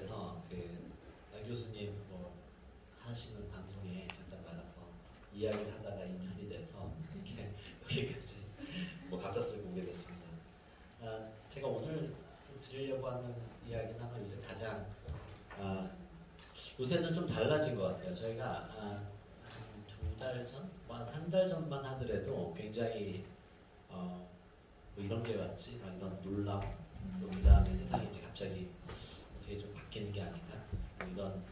돼서 나 교수님 뭐 하시는 방송에 잠깐 나가서 이야기를 하다가 인연이 돼서 이렇게 여기까지 뭐 갑작스럽게 오게 됐습니다. 제가 오늘 드리려고 하는 이야기는 아마 요새 가장 요새는 좀 달라진 것 같아요. 저희가 한 2달 전, 한 달 전만 하더라도 굉장히 뭐 이런 게 왔지, 막 이런 놀람, 그 다음에 세상이 이제 갑자기 어떻게 좀 바뀌는 게 아닌가, 뭐 이런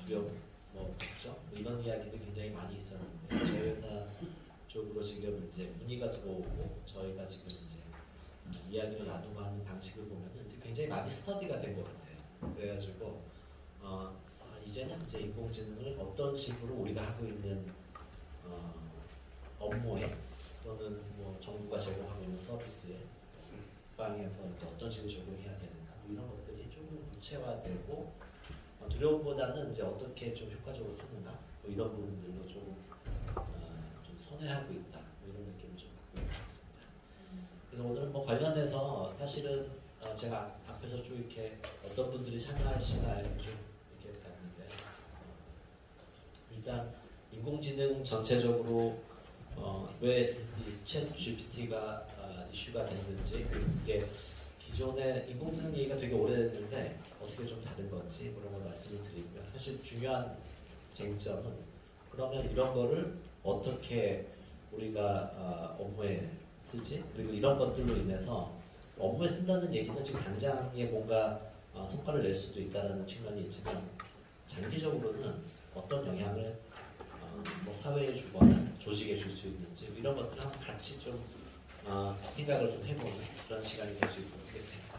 두려움, 뭐 걱정, 뭐 이런 이야기도 굉장히 많이 있었는데 저희 회사 쪽으로 지금 이제 문의가 들어오고 저희가 지금 이제 이야기를 나누고 하는 방식을 보면은 이제 굉장히 많이 스터디가 된 것 같아요. 그래가지고 이제는 이제 인공지능을 어떤 식으로 우리가 하고 있는 업무에 또는 뭐 정부가 제공하고 있는 서비스에 방에서 이제 어떤 식으로 적용해야 되는가 뭐 이런 것들이 조금 구체화되고 두려움보다는 이제 어떻게 좀 효과적으로 쓰는가 뭐 이런 부분들로 좀 선회하고 있다 뭐 이런 느낌을 좀 받고 있는 것 같습니다. 그래서 오늘은 뭐 관련해서 사실은 제가 앞에서 쭉 이렇게 어떤 분들이 참여하시나 좀 이렇게 봤는데 일단 인공지능 전체적으로 왜 이 챗 GPT가 이슈가 됐는지 이게 기존에 인공지능 얘기가 되게 오래됐는데 어떻게 좀 다른 건지 그런 걸 말씀을 드리고요. 사실 중요한 쟁점은 그러면 이런 거를 어떻게 우리가 업무에 쓰지? 그리고 이런 것들로 인해서 업무에 쓴다는 얘기는 지금 당장에 뭔가 성과를 낼 수도 있다는 측면이 있지만 장기적으로는 어떤 영향을 뭐 사회에 주거나 조직에 줄 수 있는지 이런 것들을 한번 같이 좀 생각을 좀 해보는 그런 시간이 될 수 있도록 하겠습니다.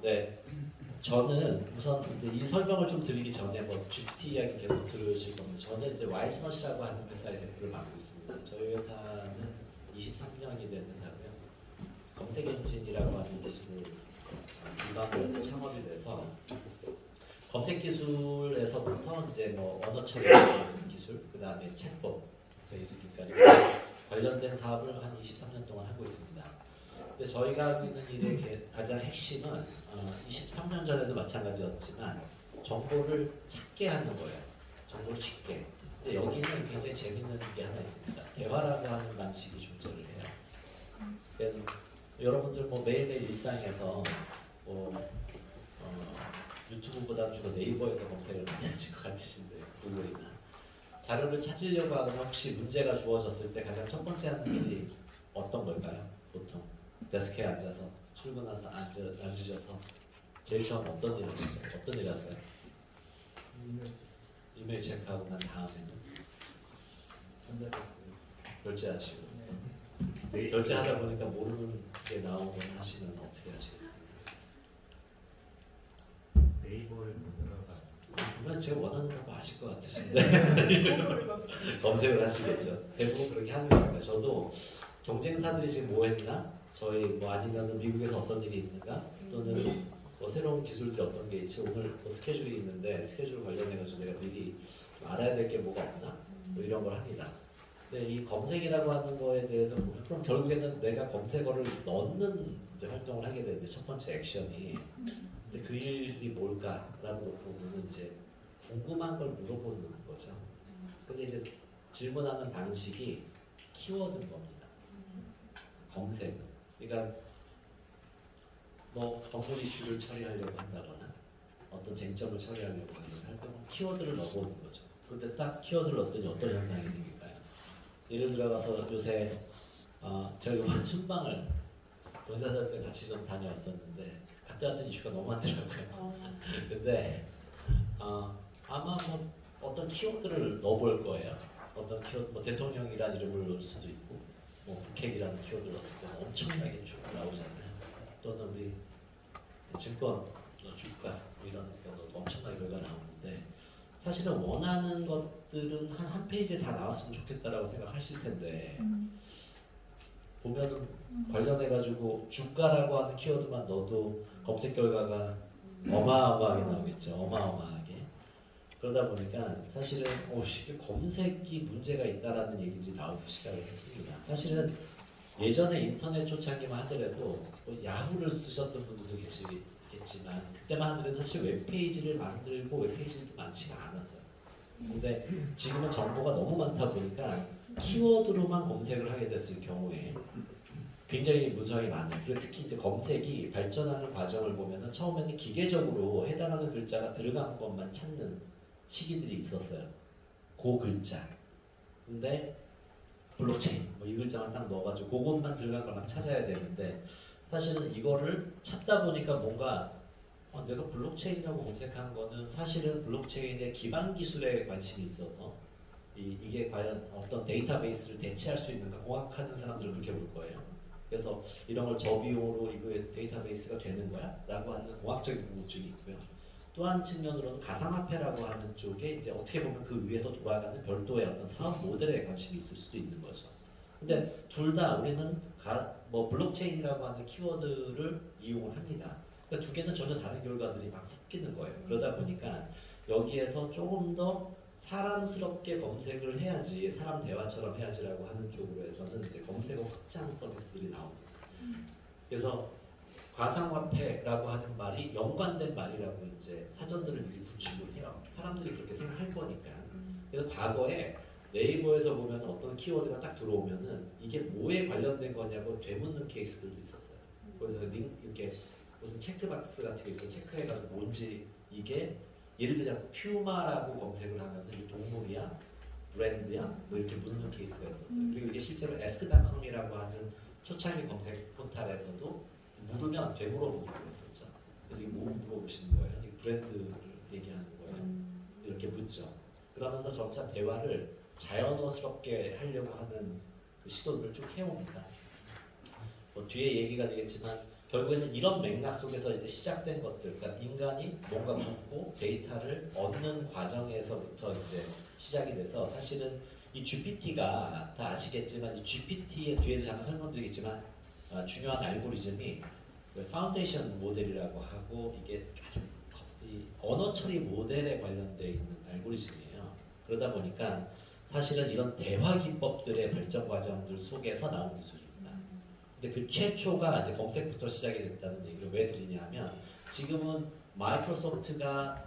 네, 저는 우선 이 설명을 좀 드리기 전에 뭐 GPT 이야기 계속 들으실 겁니다. 저는 이제 와이스넛이라고 하는 회사의 대표를 맡고 있습니다. 저희 회사는 23년이 됐는다고요. 검색 엔진이라고 하는 기술을 기반으로 해서 창업이 돼서 검색 기술에서부터 이제 뭐 언어 처리 기술, 그 다음에 챗봇 이렇게까지 관련된 사업을 한 23년 동안 하고 있습니다. 근데 저희가 하고 있는 일의 가장 핵심은 23년 전에도 마찬가지였지만 정보를 찾게 하는 거예요. 정보를 쉽게. 근데 여기는 굉장히 재밌는 게 하나 있습니다. 대화라고 하는 방식이 존재를 해요. 그러니까 여러분들 뭐 매일매일 일상에서 뭐 유튜브보다 주로 네이버에서 검색을 많이 하실 것 같으신데 구글이나 자료를 찾으려고 하거나 혹시 문제가 주어졌을 때 가장 첫 번째 하는 일이 어떤 걸까요? 보통 데스크에 앉아서 출근해서 앉으셔서 제일 처음 어떤 일 하셨어요? 어떤 일 하세요? 이메일 체크하고 난 다음에는 결제하시고 결제하다 보니까 모르는 게 나오면 하시면 어떻게 하시겠어요? 네이버에 들어가 분명 제가 원하는 거 아실 것 같으신데 검색을 하시겠죠. 대부분 그렇게 하는 겁니다. 저도 경쟁사들이 지금 뭐 했나? 저희 뭐 아니면 미국에서 어떤 일이 있는가? 또는 뭐 새로운 기술들이 어떤 게 있지? 오늘 뭐 스케줄이 있는데 스케줄 관련해가지고 내가 미리 알아야 될 게 뭐가 없나? 뭐 이런 걸 합니다. 근데 이 검색이라고 하는 거에 대해서 보면 그럼 결국에는 내가 검색어를 넣는 이제 활동을 하게 되는데 첫 번째 액션이 근데 그 일이 뭘까라고 보면 이제 궁금한 걸 물어보는 거죠. 근데 이제 질문하는 방식이 키워드인 겁니다. 검색. 그러니까 뭐 정보 이슈를 처리하려고 한다거나 어떤 쟁점을 처리하려고 하는 활동은 키워드를 넣어보는 거죠. 그런데 딱 키워드를 넣었더니 어떤 현상이 생길까요? 예를 들어가서 요새 저희가 순방을 본사들 같이 좀 다녀왔었는데 갔다 왔던 이슈가 너무 많더라고요. 근데 아마 뭐 어떤 키워드를 넣어볼 거예요. 어떤 키워드, 뭐 대통령이라는 이름을 넣을 수도 있고, 뭐 북핵이라는 키워드를 넣었을 때 엄청나게 쭉 나오잖아요. 또는 우리 증권, 주가 뭐 이런 것도 엄청나게 결과가 나오는데 사실은 원하는 것들은 한 페이지에 다 나왔으면 좋겠다라고 생각하실 텐데 보면은 관련해가지고 주가라고 하는 키워드만 넣어도 검색 결과가 어마어마하게 나오겠죠. 어마어마하게. 그러다 보니까 사실은 이게 검색이 문제가 있다라는 얘기들이 나오기 시작을 했습니다. 사실은 예전에 인터넷 초창기만 하더라도 뭐 야후를 쓰셨던 분들도 계시겠지만 그때만 하더라도 사실 웹페이지를 만들고 웹페이지도 많지가 않았어요. 근데 지금은 정보가 너무 많다 보니까 키워드로만 검색을 하게 됐을 경우에 굉장히 문서량이 많아요. 그리고 특히 이제 검색이 발전하는 과정을 보면은 처음에는 기계적으로 해당하는 글자가 들어간 것만 찾는 시기들이 있었어요. 그 글자. 근데 블록체인 뭐 이 글자만 딱 넣어가지고 그것만 들어간 걸 막 찾아야 되는데 사실은 이거를 찾다 보니까 뭔가 내가 블록체인이라고 검색한 거는 사실은 블록체인의 기반 기술에 관심이 있어서 이게 과연 어떤 데이터베이스를 대체할 수 있는가 공학하는 사람들은 그렇게 볼 거예요. 그래서 이런 걸 저비용으로 이거의 데이터베이스가 되는 거야? 라고 하는 공학적인 궁금증이 있고요. 또 한 측면으로는 가상화폐라고 하는 쪽에 이제 어떻게 보면 그 위에서 돌아가는 별도의 어떤 사업 모델에 관심이 있을 수도 있는 거죠. 근데 둘 다 우리는 뭐 블록체인이라고 하는 키워드를 이용을 합니다. 그러니까 두 개는 전혀 다른 결과들이 막 섞이는 거예요. 그러다 보니까 여기에서 조금 더 사람스럽게 검색을 해야지, 사람 대화처럼 해야지라고 하는 쪽으로 해서는 이제 검색어 확장 서비스들이 나옵니다. 그래서 가상화폐라고 하는 말이 연관된 말이라고 이제 사전들을 미리 구축을 해요. 사람들이 그렇게 생각할 거니까. 그래서 과거에 네이버에서 보면 어떤 키워드가 딱 들어오면은 이게 뭐에 관련된 거냐고 되묻는 케이스들도 있었어요. 그래서 이렇게 무슨 체크박스 같은 게 있어 체크해가지고 뭔지 이게 예를 들자면 퓨마라고 검색을 하면서 이게 동물이야? 브랜드야? 뭐 이렇게 묻는 케이스가 있었어요. 그리고 이게 실제로 에스크닷컴이라고 하는 초창기 검색 포탈에서도 물으면 되물어보고 그랬었죠. 그래서 이게 뭐 물어보시는 거예요? 이 브랜드를 얘기하는 거예요. 이렇게 묻죠. 그러면서 점차 대화를 자연어스럽게 하려고 하는 그 시도를 쭉 해옵니다. 뭐 뒤에 얘기가 되겠지만 결국에는 이런 맥락 속에서 이제 시작된 것들, 그러니까 인간이 뭔가 묻고 데이터를 얻는 과정에서부터 이제 시작이 돼서 사실은 이 GPT가 다 아시겠지만 이 GPT의 뒤에서 잠깐 설명드리겠지만 중요한 알고리즘이 파운데이션 모델이라고 하고 이게 아주 이 언어 처리 모델에 관련되어 있는 알고리즘이에요. 그러다 보니까 사실은 이런 대화 기법들의 발전 과정들 속에서 나온 기술입니다. 근데 그 최초가 이제 검색부터 시작이 됐다는 얘기를 왜 드리냐면 지금은 마이크로소프트가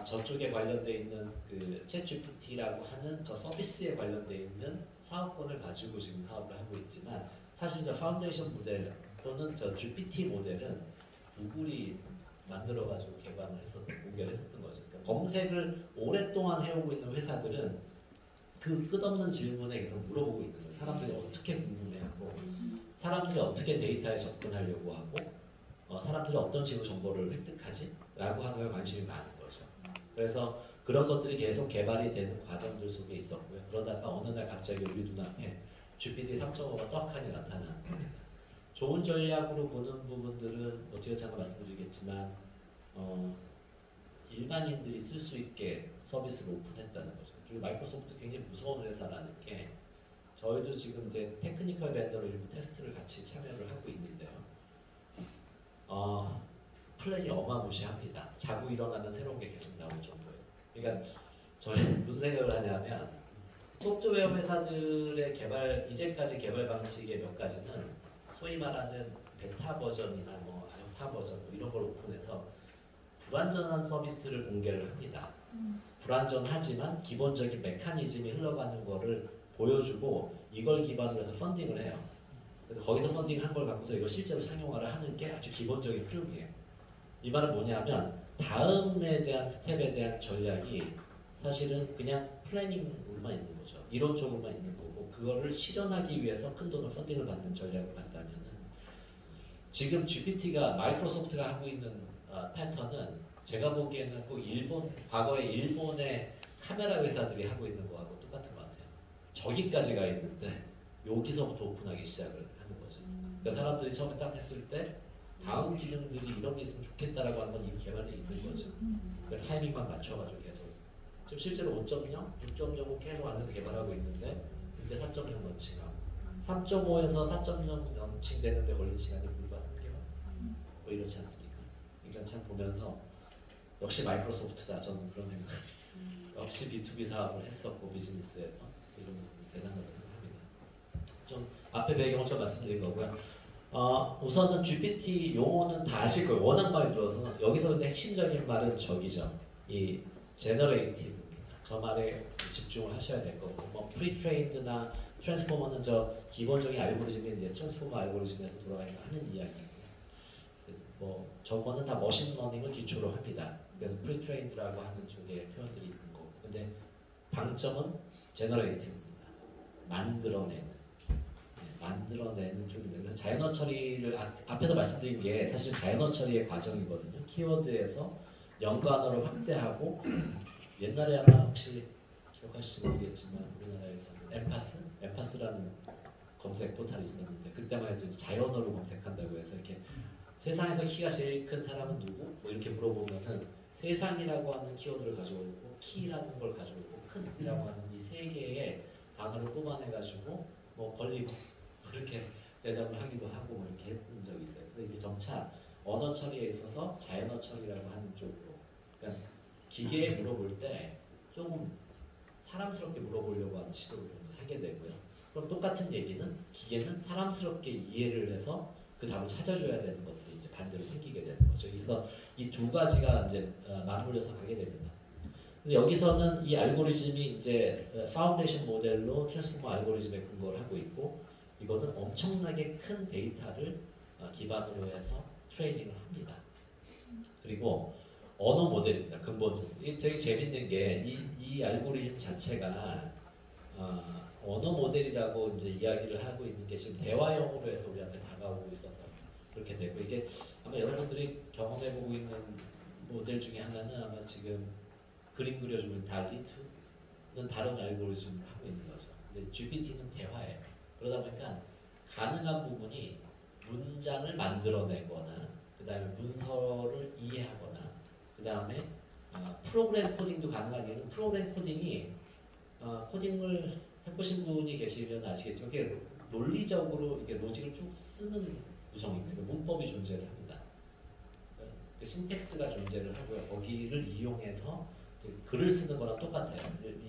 저쪽에 관련되어 있는 그 챗GPT라고 하는 저 서비스에 관련되어 있는 사업권을 가지고 지금 사업을 하고 있지만 사실 저 파운데이션 모델 또는 저 GPT 모델은 구글이 만들어가지고 개발을 공개를 했었던 거죠. 그러니까 검색을 오랫동안 해오고 있는 회사들은 그 끝없는 질문에 계속 물어보고 있는 거예요. 사람들이 어떻게 궁금해하고 사람들이 어떻게 데이터에 접근하려고 하고 사람들이 어떤 식으로 정보를 획득하지? 라고 하는 거에 관심이 많은 거죠. 그래서 그런 것들이 계속 개발이 되는 과정들 속에 있었고요. 그러다가 어느 날 갑자기 우리 눈앞에 GPT 3.5가 떡하니 나타난 겁니다. 좋은 전략으로 보는 부분들은 뭐 뒤에 잠깐 말씀드리겠지만 일반인들이 쓸 수 있게 서비스를 오픈했다는 거죠. 그리고 마이크로소프트 굉장히 무서운 회사라는 게 저희도 지금 이제 테크니컬 밴더로 일부 테스트를 같이 참여를 하고 있는데요. 플랜이 어마무시합니다. 자고 일어나면 새로운 게 계속 나올 정도예요. 그러니까 저희 무슨 생각을 하냐면 소프트웨어 회사들의 이제까지 개발 방식의 몇 가지는 소위 말하는 베타 버전이나 뭐 알파 버전 뭐 이런 걸 오픈해서 불완전한 서비스를 공개를 합니다. 불완전하지만 기본적인 메커니즘이 흘러가는 거를 보여주고 이걸 기반으로 해서 펀딩을 해요. 그래서 거기서 펀딩한 걸 갖고서 이걸 실제로 상용화를 하는 게 아주 기본적인 흐름이에요. 이 말은 뭐냐면 다음에 대한 스텝에 대한 전략이 사실은 그냥 플래닝으로만 있는 거죠. 이론적으로만 있는 거고 그거를 실현하기 위해서 큰 돈을 펀딩을 받는 전략을 간다면은 지금 GPT가 마이크로소프트가 하고 있는 패턴은 제가 보기에는 꼭 과거에 일본의 카메라 회사들이 하고 있는 거하고 똑같은 것 같아요. 저기까지 가 있는데 여기서부터 오픈하기 시작을 하는 거죠. 그러니까 사람들이 처음에 딱 했을 때 다음 기능들이 이런 게 있으면 좋겠다라고 하는 건 이미 개발돼 있는 거죠. 그러니까 타이밍만 맞춰가지고 계속. 지금 실제로 5.0, 6.0을 계속 안에서 개발하고 있는데 이제 4.0 런칭하고 3.5에서 4.0 런칭 되는데 걸린 시간이 불과 3개월? 뭐 이렇지 않습니까? 그러니까 참 보면서 역시 마이크로소프트다. 저는 그런 생각. 역시 B2B 사업을 했었고 비즈니스에서 이런 부분이 대단하다고 생각합니다. 좀 앞에 배경을 좀 말씀드린 거고요. 우선은 GPT 용어는 다 아실 거예요. 워낙 많이 들어서 여기서 근데 핵심적인 말은 저기죠. 이 제너레이티브입니다. 저 말에 집중을 하셔야 될 거고, 뭐 프리트레인드나 트랜스포머는 저 기본적인 알고리즘이 이제 트랜스포머 알고리즘에서 돌아가는 하는 이야기고요. 뭐 저거는 다 머신러닝을 기초로 합니다. 그래서 프리트레인드라고 하는 쪽에 표현들이 있는 거고, 근데 방점은 제너레이티브입니다. 만들어내는 쪽인데, 그래서 자연어 처리를 앞에서 말씀드린 게 사실 자연어 처리의 과정이거든요. 키워드에서 연관어를 확대하고 옛날에 아마 혹시 기억하실지 모르겠지만 우리나라에서는 엠파스라는 검색 포탈이 있었는데 그때만 해도 자연어로 검색한다고 해서 이렇게 세상에서 키가 제일 큰 사람은 누구? 뭐 이렇게 물어보면은 세상이라고 하는 키워드를 가져오고 키라는 걸 가져오고 큰이라고 하는 이 세 개의 단어를 뽑아내가지고 뭐 걸리고 그렇게 대답을 하기도 하고 뭐 이렇게 했던 적이 있어요. 근데 이게 점차 언어 처리에 있어서 자연어 처리라고 하는 쪽으로, 그러니까 기계에 물어볼 때 조금 사람스럽게 물어보려고 하는 시도를 하게 되고요. 그럼 똑같은 얘기는 기계는 사람스럽게 이해를 해서 그 답을 찾아줘야 되는 것들이 이제 반대로 생기게 되는 거죠. 그래서 이 두 가지가 이제 맞물려서 가게 됩니다. 근데 여기서는 이 알고리즘이 이제 파운데이션 모델로 트랜스포머 알고리즘에 근거를 하고 있고, 이거는 엄청나게 큰 데이터를 기반으로 해서 트레이닝을 합니다. 그리고 언어 모델입니다. 근본적으로. 이게 되게 재밌는 게 이 알고리즘 자체가 언어 모델이라고 이제 이야기를 하고 있는 게 지금 대화형으로 해서 우리한테 다가오고 있어서 그렇게 되고, 이게 아마 여러분들이 경험해보고 있는 모델 중에 하나는 아마 지금 그림 그려주는 달리2는 다른 알고리즘을 하고 있는 거죠. 근데 GPT는 대화예요. 그러다 보니까 가능한 부분이 문장을 만들어내거나 그 다음에 문서를 이해하거나 그 다음에 프로그램 코딩도 가능한 이유는 프로그램 코딩이 코딩을 해보신 분이 계시면 아시겠지만 이게 논리적으로 이게 로직을 쭉 쓰는 구성입니다. 문법이 존재를 합니다. 신텍스가 존재를 하고요. 거기를 이용해서 글을 쓰는 거랑 똑같아요.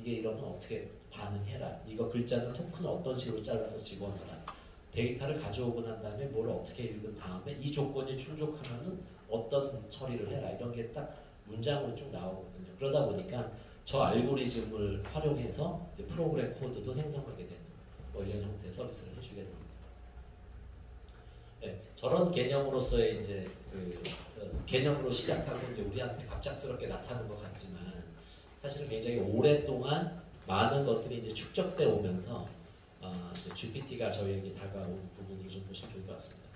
이게 이러면 어떻게 반응해라. 이거 글자는 토큰을 어떤 식으로 잘라서 집어넣어라. 데이터를 가져오고 난 다음에 뭘 어떻게 읽은 다음에 이 조건이 충족하면은 어떤 처리를 해라. 이런 게 딱 문장으로 쭉 나오거든요. 그러다 보니까 저 알고리즘을 활용해서 프로그램 코드도 생성하게 되는 뭐 이런 형태의 서비스를 해주게 됩니다. 네, 저런 개념으로서의 이제 개념으로 시작하고 이제 우리한테 갑작스럽게 나타나는 것 같지만 사실은 굉장히 오랫동안 많은 것들이 이제 축적돼 오면서 이제 GPT가 저희에게 다가온 부분을 좀 보시면 좋을 것 같습니다.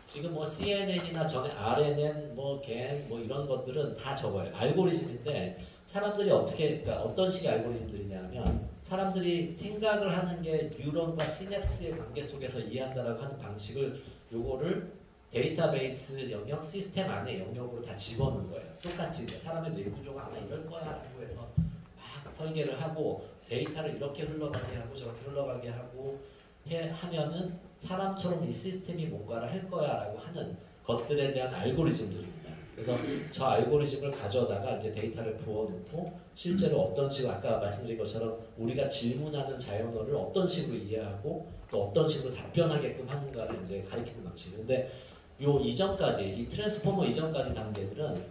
지금 뭐 CNN이나 전에 RNN, 뭐 GAN, 뭐 이런 것들은 다 저거예요. 알고리즘인데 사람들이 그러니까 어떤 식의 알고리즘들이냐면 사람들이 생각을 하는 게 뉴런과 시냅스의 관계 속에서 이해한다라고 하는 방식을 요거를 데이터베이스 영역, 시스템 안에 영역으로 다 집어넣은 거예요. 똑같이 사람의 뇌구조가 아마 이럴 거야 라고 해서 막 설계를 하고 데이터를 이렇게 흘러가게 하고 저렇게 흘러가게 하고 하면은 사람처럼 이 시스템이 뭔가를 할 거야 라고 하는 것들에 대한 알고리즘들입니다. 그래서 저 알고리즘을 가져다가 이제 데이터를 부어놓고 실제로 어떤 식으로 아까 말씀드린 것처럼 우리가 질문하는 자연어를 어떤 식으로 이해하고 또 어떤 식으로 답변하게끔 하는가를 이제 가리키는 방식이에요. 근데 요 이전까지 이 트랜스포머 이전까지 단계들은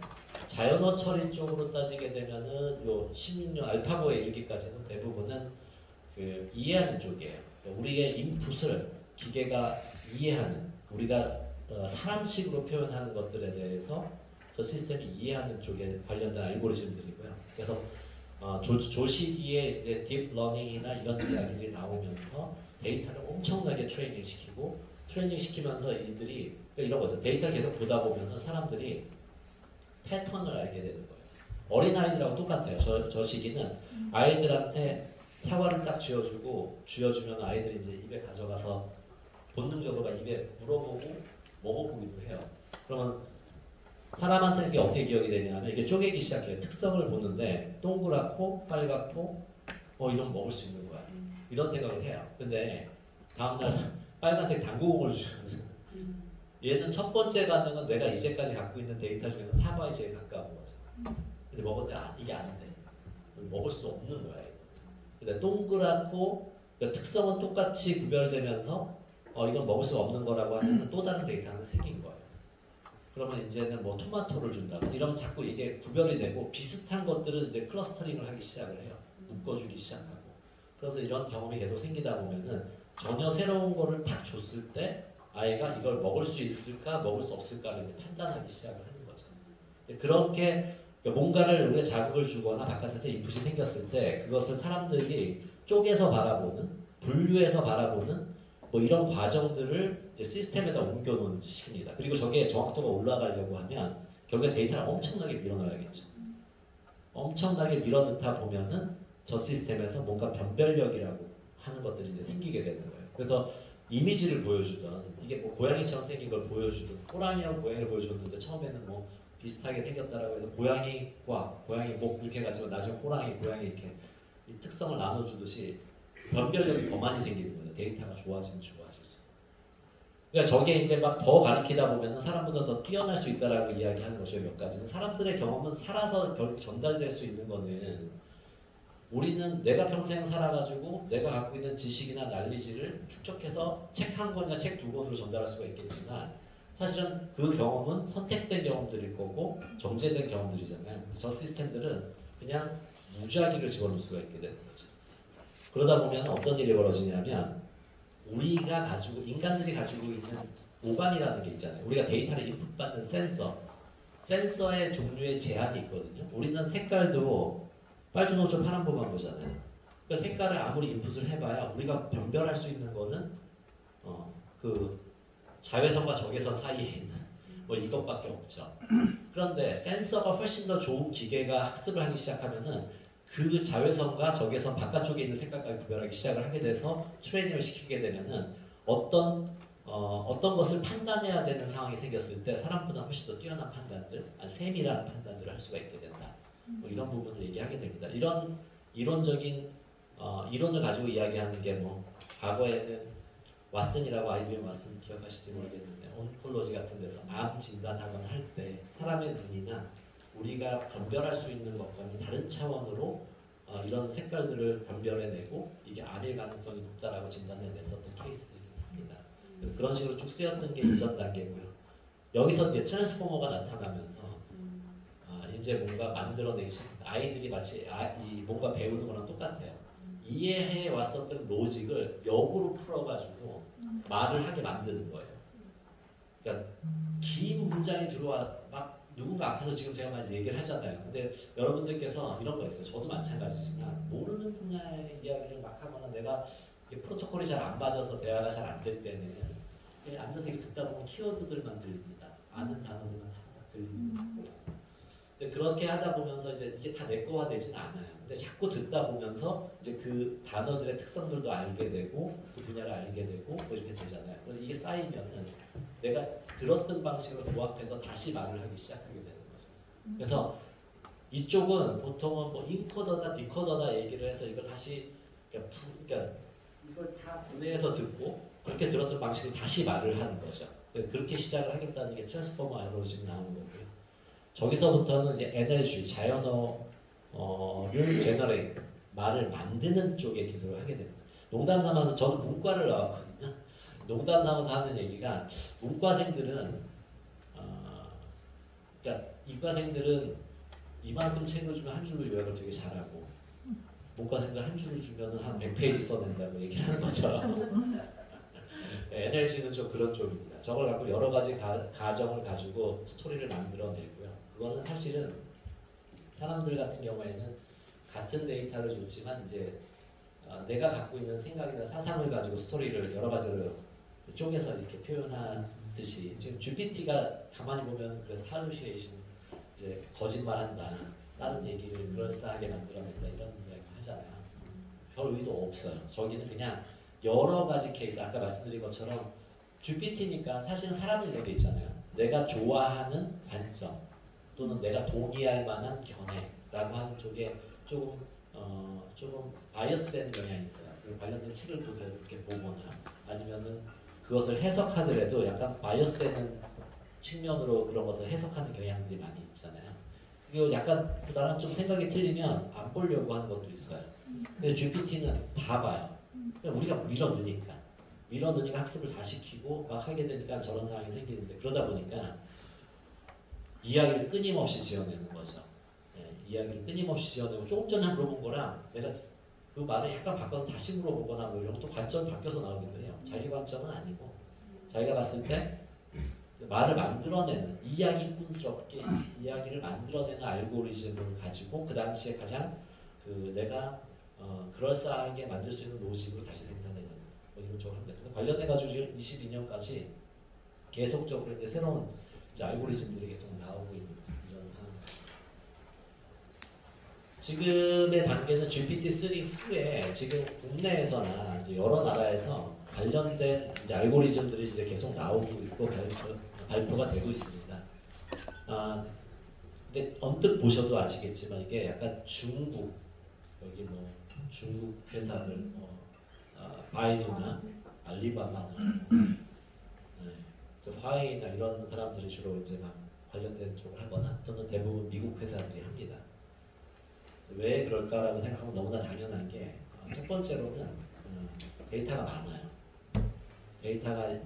자연어 처리 쪽으로 따지게 되면은 요 16년 알파고에 이르기까지는 대부분은 그 이해하는 쪽이에요. 우리의 인풋을 기계가 이해하는, 우리가 사람식으로 표현하는 것들에 대해서 저 시스템이 이해하는 쪽에 관련된 알고리즘들이고요. 그래서 조시기에 이제 딥러닝이나 이런 이야기들이 나오면서 데이터를 엄청나게 트레이닝 시키고 트레이닝 시키면서 이들이 이런 거죠. 데이터를 계속 보다 보면서 사람들이 패턴을 알게 되는 거예요. 어린아이들하고 똑같아요. 저 시기는 아이들한테 사과를 딱 쥐어주면 아이들이 이제 입에 가져가서 본능적으로 막 입에 물어보고 먹어보기도 해요. 그러면 사람한테 이게 어떻게 기억이 되냐면 이게 쪼개기 시작해요. 특성을 보는데 동그랗고 빨갛고 이런 먹을 수 있는 거야. 이런 생각을 해요. 근데 다음날 빨간색 당구공을 주면 얘는 첫 번째 반응은 내가 이제까지 갖고 있는 데이터 중에서 사과에 제일 가까운 거죠. 근데 먹을 때 이게 안 돼. 먹을 수 없는 거야. 근데 동그랗고 그러니까 특성은 똑같이 구별되면서 이건 먹을 수 없는 거라고 하면 또 다른 데이터가 생긴 거예요. 그러면 이제는 뭐 토마토를 준다고 이러면 자꾸 이게 구별이 되고 비슷한 것들은 이제 클러스터링을 하기 시작을 해요. 묶어주기 시작하고. 그래서 이런 경험이 계속 생기다 보면은 전혀 새로운 거를 딱 줬을 때 아이가 이걸 먹을 수 있을까 먹을 수 없을까를 판단하기 시작을 하는 거죠. 그렇게 뭔가를 우리가 자극을 주거나 바깥에서 인풋이 생겼을 때 그것을 사람들이 쪼개서 바라보는 분류해서 바라보는 뭐 이런 과정들을 이제 시스템에다 옮겨놓은 식입니다. 그리고 저게 정확도가 올라가려고 하면 결국에 데이터를 엄청나게 밀어넣어야겠죠. 엄청나게 밀어넣다 보면은 저 시스템에서 뭔가 변별력이라고 하는 것들이 이제 생기게 되는 거예요. 그래서 이미지를 보여주던 이게 뭐 고양이처럼 생긴 걸 보여주던 호랑이하고 고양이를 보여줬는데 처음에는 뭐 비슷하게 생겼다라고 해서 고양이과 고양이 목 이렇게 해가지고 나중에 호랑이, 고양이 이렇게 이 특성을 나눠주듯이 변별력이 더 많이 생기는 거예요. 데이터가 좋아지면 좋아질수록. 그러니까 저게 이제 막 더 가르치다 보면 사람보다 더 뛰어날 수 있다라고 이야기하는 것이죠. 몇 가지는 사람들의 경험은 살아서 결국 전달될 수 있는 거는 우리는 내가 평생 살아가지고 내가 갖고 있는 지식이나 난리지를 축적해서 책 한 권이나 책 두 권으로 전달할 수가 있겠지만 사실은 그 경험은 선택된 경험들일 거고 정제된 경험들이잖아요. 저 시스템들은 그냥 무작위를 집어넣을 수가 있게 되는 거죠. 그러다 보면 어떤 일이 벌어지냐면 우리가 가지고 인간들이 가지고 있는 오감이라는 게 있잖아요. 우리가 데이터를 인풋받는 센서의 종류의 제한이 있거든요. 우리는 색깔도 빨주노초 파란보만 보잖아요. 그러니까 색깔을 아무리 인풋을 해봐야 우리가 변별할 수 있는 거는 그 자외선과 적외선 사이에 있는 뭐 이것밖에 없죠. 그런데 센서가 훨씬 더 좋은 기계가 학습을 하기 시작하면은 그 자외선과 적외선 바깥쪽에 있는 색깔까지 구별하기 시작을 하게 돼서 트레이닝을 시키게 되면은 어떤 것을 판단해야 되는 상황이 생겼을 때 사람보다 훨씬 더 뛰어난 판단들, 세밀한 판단들을 할 수가 있게 된다. 뭐 이런 부분을 얘기하게 됩니다. 이런 이론적인 이론을 가지고 이야기하는 게 뭐 과거에는 왓슨이라고 IBM 왓슨 기억하실지 모르겠는데 온콜로지 같은 데서 암 진단하거나 할 때 사람의 눈이나 우리가 변별할 수 있는 것과는 다른 차원으로 이런 색깔들을 변별해내고 이게 암일 가능성이 높다라고 진단해냈었던 케이스들입니다. 그런 식으로 쭉 쓰였던 게 이전 단계고요. 여기서 이제 트랜스포머가 나타나면서 이제 뭔가 만들어내기 시작합니다. 아이들이 마치 뭔가 배우는 거랑 똑같아요. 이해해 왔었던 로직을 역으로 풀어가지고 말을 하게 만드는 거예요. 그러니까 긴 문장이 들어와 막 누군가 앞에서 지금 제가 많이 얘기를 하잖아요. 근데 여러분들께서 이런 거 있어요. 저도 마찬가지지만 모르는 분야의 이야기를 막 하거나 내가 프로토콜이 잘 안 맞아서 대화가 잘 안 될 때는 그냥 앉아서 이렇게 듣다 보면 키워드들만 들립니다. 아는 단어들만 다 들립니다. 근데 그렇게 하다 보면서 이제 이게 다 내 거화 되진 않아요. 근데 자꾸 듣다 보면서 이제 그 단어들의 특성들도 알게 되고 그 분야를 알게 되고 뭐 이렇게 되잖아요. 그래서 이게 쌓이면은 내가 들었던 방식으로 조합해서 다시 말을 하기 시작하게 되는 거죠. 그래서 이쪽은 보통은 뭐 인코더다 디코더다 얘기를 해서 이걸 다시 그러니까 이걸 다 분해해서 듣고 그렇게 들었던 방식으로 다시 말을 하는 거죠. 그렇게 시작을 하겠다는 게 트랜스포머 알고리즘이 나오는 거고요. 저기서부터는 이제 NLG, 자연어를 제너레이트, 말을 만드는 쪽의 기술을 하게 됩니다. 농담 삼아서 저는 문과를 나왔거든요. 농담 삼아서 하는 얘기가 문과생들은 그러니까 이과생들은 이만큼 책을 주면 한 줄로 요약을 되게 잘하고 문과생들 한 줄을 주면 한 100페이지 써낸다고 얘기하는 것처럼 NLG는 좀 그런 쪽입니다. 저걸 갖고 여러 가지 가정을 가지고 스토리를 만들어내고요. 그거는 사실은 사람들 같은 경우에는 같은 데이터를 줬지만 이제 내가 갖고 있는 생각이나 사상을 가지고 스토리를 여러 가지로 쪼개서 이렇게 표현하듯이 지금 GPT가 가만히 보면 그래서 hallucination 이제 거짓말한다 다른 얘기를 그럴싸하게 만들어낸다 이런 이야기 하잖아요. 별 의도 없어요. 저기는 그냥 여러 가지 케이스 아까 말씀드린 것처럼 GPT니까 사실은 사람은 이런 게 있잖아요. 내가 좋아하는 관점 또는 내가 동의할 만한 견해라고 하는 쪽에 조금 바이어스되는 경향이 있어요. 관련된 책을 이렇게 보거나 아니면은 그것을 해석하더라도 약간 바이어스되는 측면으로 그런 것을 해석하는 경향들이 많이 있잖아요. 그리고 약간 나랑 좀 생각이 틀리면 안 보려고 하는 것도 있어요. 근데 GPT는 다 봐요. 그냥 우리가 밀어넣으니까 학습을 다 시키고 막 하게 되니까 저런 상황이 생기는데 그러다 보니까 이야기를 끊임없이 지어내는 거죠. 네, 이야기를 끊임없이 지어내고 조금 전에 물어본 거랑 내가 그 말을 약간 바꿔서 다시 물어보거나 뭐 이런 것도 관점이 바뀌어서 나오기도 해요. 자기 관점은 아니고 자기가 봤을 때 말을 만들어내는 이야기꾼스럽게 이야기를 만들어내는 알고리즘을 가지고 그 당시에 가장 내가 그럴싸하게 만들 수 있는 로직으로 다시 생산해내는 뭐 이런 쪽을 합니다. 그래서 관련해가지고 22년까지 계속적으로 이제 새로운 이제 알고리즘들이 계속 나오고 있는 이런 상황입니다. 지금의 단계는 GPT-3 후에 지금 국내에서나 이제 여러 나라에서 관련된 이제 알고리즘들이 이제 계속 나오고 있고 발표가 되고 있습니다. 근데 언뜻 보셔도 아시겠지만 이게 약간 중국 여기 뭐 중국 회사들 바이두나 알리바바나 화웨이나 이런 사람들이 주로 이제 막 관련된 쪽을 하거나 또는 대부분 미국 회사들이 합니다. 왜 그럴까라고 생각하면 너무나 당연한 게 첫 번째로는 데이터가 많아요. 데이터가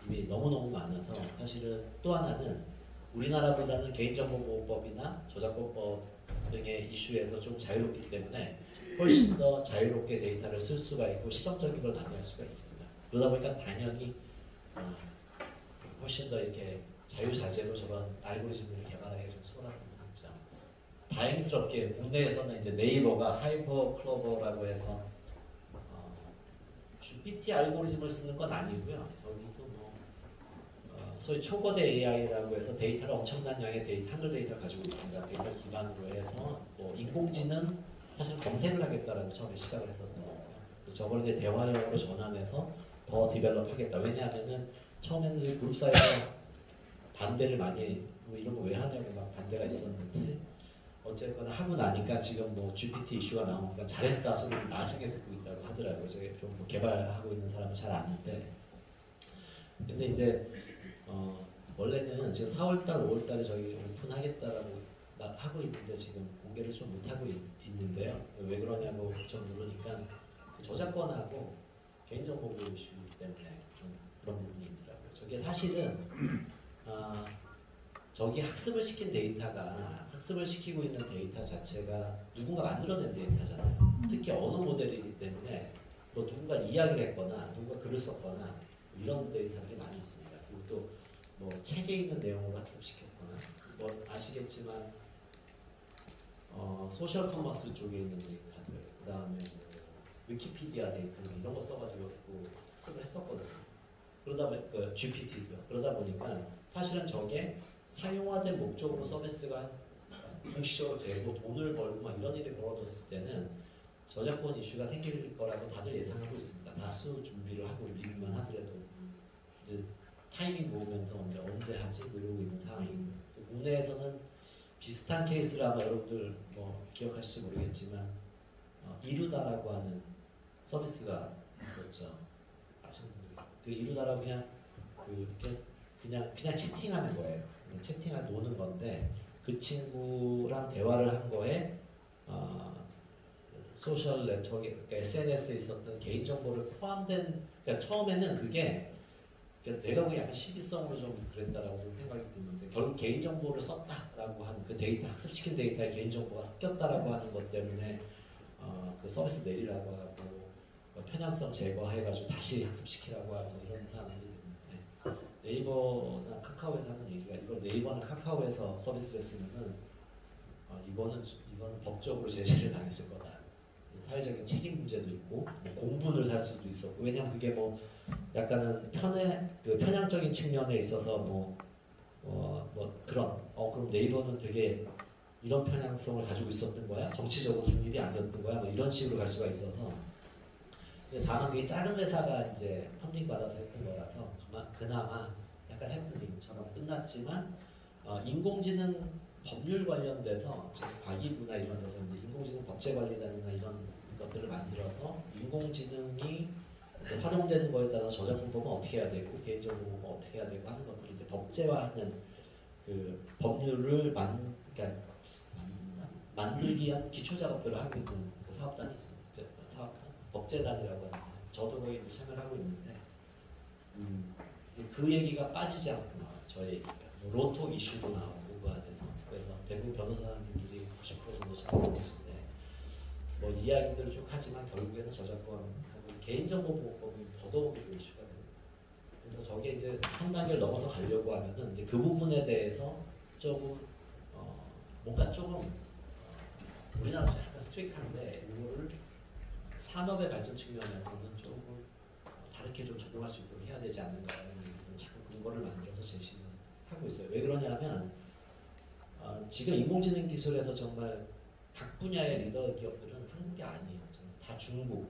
이미 너무너무 많아서 사실은 또 하나는 우리나라보다는 개인정보보호법이나 저작권법 등의 이슈에서 좀 자유롭기 때문에 훨씬 더 자유롭게 데이터를 쓸 수가 있고 실험적인 걸 많이 할 수가 있습니다. 그러다 보니까 당연히 훨씬 더 이렇게 자유자재로 저런 알고리즘을 개발하기가 좀 수월하다고 하죠. 다행스럽게 국내에서는 이제 네이버가 하이퍼 클로버라고 해서 GPT 알고리즘을 쓰는 건 아니고요. 저기도 뭐 소위 초거대 AI라고 해서 데이터를 엄청난 양의 한글 데이터를 가지고 있습니다. 데이터를 기반으로 해서 뭐 인공지능 사실 검색을 하겠다라고 처음에 시작을 했었던 거고요. 저걸 이제 대화형으로 전환해서 더 디벨롭하겠다. 왜냐하면은 처음에는 그룹사에서 반대를 많이 뭐 이런 거 왜 하냐고 막 반대가 있었는데 어쨌거나 하고 나니까 지금 뭐 GPT 이슈가 나오니까 잘했다 소리를 나중에 듣고 있다고 하더라고요. 제가 뭐 개발하고 있는 사람은 잘 아는데 근데 이제 원래는 지금 4월달, 5월달에 저희 오픈하겠다라고 하고 있는데 지금 공개를 좀 못하고 있는데요. 왜 그러냐고 좀 물으니까 그 저작권하고 개인정보 보호 이슈 때문에 좀 그런 부분이 있더라고요. 저게 사실은 저기 학습을 시킨 데이터가 학습을 시키고 있는 데이터 자체가 누군가 만들어낸 데이터잖아요. 특히 언어 모델이기 때문에 뭐 누군가 이야기를 했거나 누군가 글을 썼거나 이런 데이터들이 많이 있습니다. 그리고 또 뭐 책에 있는 내용으로 학습시켰거나 뭐 아시겠지만 소셜 커머스 쪽에 있는 데이터들 그 다음에 뭐 위키피디아 데이터 이런 거 써가지고 학습을 했었거든요. 그러다 보니까 그 GPT도요. 그러다 보니까 사실은 저게 사용화된 목적으로 서비스가 공식적으로 되고 돈을 벌고 막 이런 일이 벌어졌을 때는 저작권 이슈가 생길 거라고 다들 예상하고 있습니다. 다수 준비를 하고 미국만 하더라도 이제 타이밍 보면서 언제 하지 이러고 있는 상황이고 국내에서는 비슷한 케이스를 아마 여러분들 뭐 기억하실지 모르겠지만 이루다라고 하는 서비스가 있었죠. 아시는 분들 그 이루다라고 그냥 채팅하는 거예요. 채팅하고 노는 건데 그 친구랑 대화를 한 거에 소셜 네트워크, 그러니까 SNS에 있었던 개인정보를 포함된, 그러니까 처음에는 그게 그러니까 내가 보기에 약간 시기성으로 좀 그랬다라고 좀 생각이 드는데 결국 개인정보를 썼다라고 하는 그 데이터, 학습시킨 데이터에 개인정보가 섞였다라고 하는 것 때문에 그 서비스 내리라고 하고 편향성 제거해가지고 다시 학습시키라고 하고 이런 사람들이 있는데 네이버나 카카오에서 하는 얘기가 이걸 네이버나 카카오에서 서비스를 했으면은 이거는 법적으로 제재를 당했을 거다. 사회적인 책임 문제도 있고 뭐 공분을 살 수도 있었고 왜냐면 그게 뭐 약간은 편향적인 측면에 있어서 뭐 그런 그럼 네이버는 되게 이런 편향성을 가지고 있었던 거야? 정치적으로 중립이 아니었던 거야? 뭐 이런 식으로 갈 수가 있어서 다만 그게 작은 회사가 이제 펀딩 받아서 했던 거라서 그나마 약간 해프닝처럼 끝났지만 인공지능 법률 관련돼서 지금 과기부나 이런 데서 이제 인공지능 법제관리단이나 이런 것들을 만들어서 인공지능이 활용되는 거에 따라서 저작권법은 어떻게 해야 되고 개인정보는 어떻게 해야 되고 하는 것들을 이제 법제화하는 그 법률을 만들기 위한 기초 작업들을 하고 있는 그 사업단이 있습니다. 사업단, 법제단이라고 하는데 저도 거기 이제 참여를 하고 있는데 그 얘기가 빠지지 않고 나와요. 저의 얘기가. 뭐 로톡 이슈도 나오고 그 안에서. 그래서 대부분 변호사님들이 90% 정도 참여하고 계신데 뭐 이야기들을 쭉 하지만 결국에는 저작권하고 개인정보보호법은 더더욱이 그 이슈가 됩니다. 그래서 저게 이제 한 단계를 넘어서 가려고 하면은 이제 그 부분에 대해서 조금 뭔가 조금 우리나라도 약간 스트릭한데 이거를 산업의 발전 측면에서는 조금 다르게 좀 적용할 수 있도록 해야 되지 않는가라는 자꾸 근거를 만들어서 제시는 하고 있어요. 왜 그러냐면 지금 인공지능 기술에서 정말 각 분야의 리더 기업들은 한국이 아니에요. 다 중국,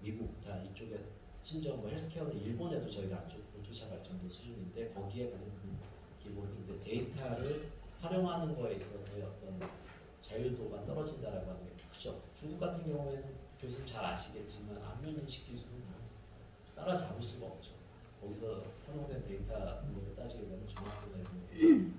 미국 다 이쪽에 심지어 뭐 헬스케어는 일본에도 저희가 안 쫓아갈 정도 수준인데 거기에 가장 큰 기본이 이제 데이터를 활용하는 거에 있어서의 어떤 자율도가 떨어진다라고 하는 게 크죠. 중국 같은 경우에는 교수님 잘 아시겠지만 안면인식 기술은 따라잡을 수가 없죠. 거기서 활용된 데이터로 따지게 되면 정확도가 있는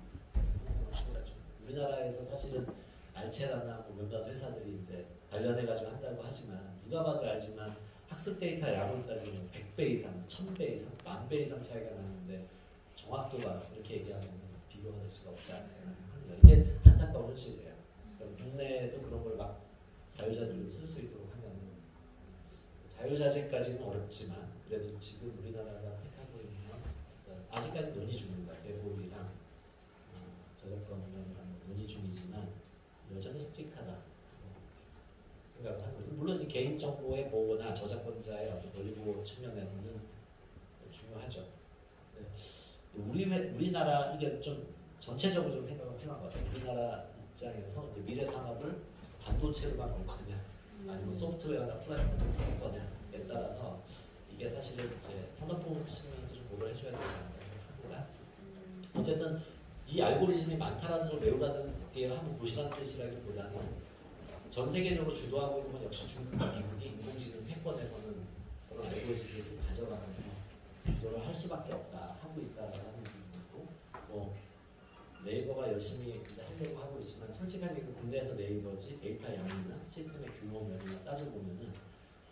우리나라에서 사실은 알체라나 뭐 몇몇 회사들이 이제 관련해가지고 한다고 하지만 누가 봐도 알지만 학습 데이터 양을 따지면 100배 이상, 1000배 이상, 10,000배 이상 차이가 나는데 정확도가 이렇게 얘기하면 비교가 될 수가 없지 않나요? 이게 안타까운 현실이에요. 국내에도 그런 걸 막 자유자재로 쓸 수 있도록 하면 자유자재까지는 어렵지만 그래도 지금 우리나라가 택하고 있는 아직까지 논의 중입니다. 대보이랑 저작권이랑 논의 중이지만 여전히 스트릭하다 생각을 하고 있습니다. 물론 이제 개인정보의 보호나 저작권자의 어떤 권리보호 측면에서는 중요하죠. 우리나라 이게 좀 전체적으로 좀 생각을 필요한 것 같아요. 우리나라 입장에서 이제 미래 산업을 반도체로만 볼 거냐, 아니면 소프트웨어나 플랫폼을 볼 거냐에 따라서 이게 사실은 이제 산업보호 측면에서 좀 고려를 해줘야 된다고 생각합니다. 어쨌든 이 알고리즘이 많다라는 걸 외우라는 게 한번 보시라는 뜻이라기보다는 전 세계적으로 주도하고 있는 건 역시 중국과 미국이 인공지능 패권에서는 그런 알고리즘을 가져가면서 주도를 할 수밖에 없다, 하고 있다라는 부분이고, 뭐 네이버가 열심히 하려고 하고 있지만 솔직하게 국내에서 네이버지 데이터 양이나 시스템의 규모 면이나 따져보면은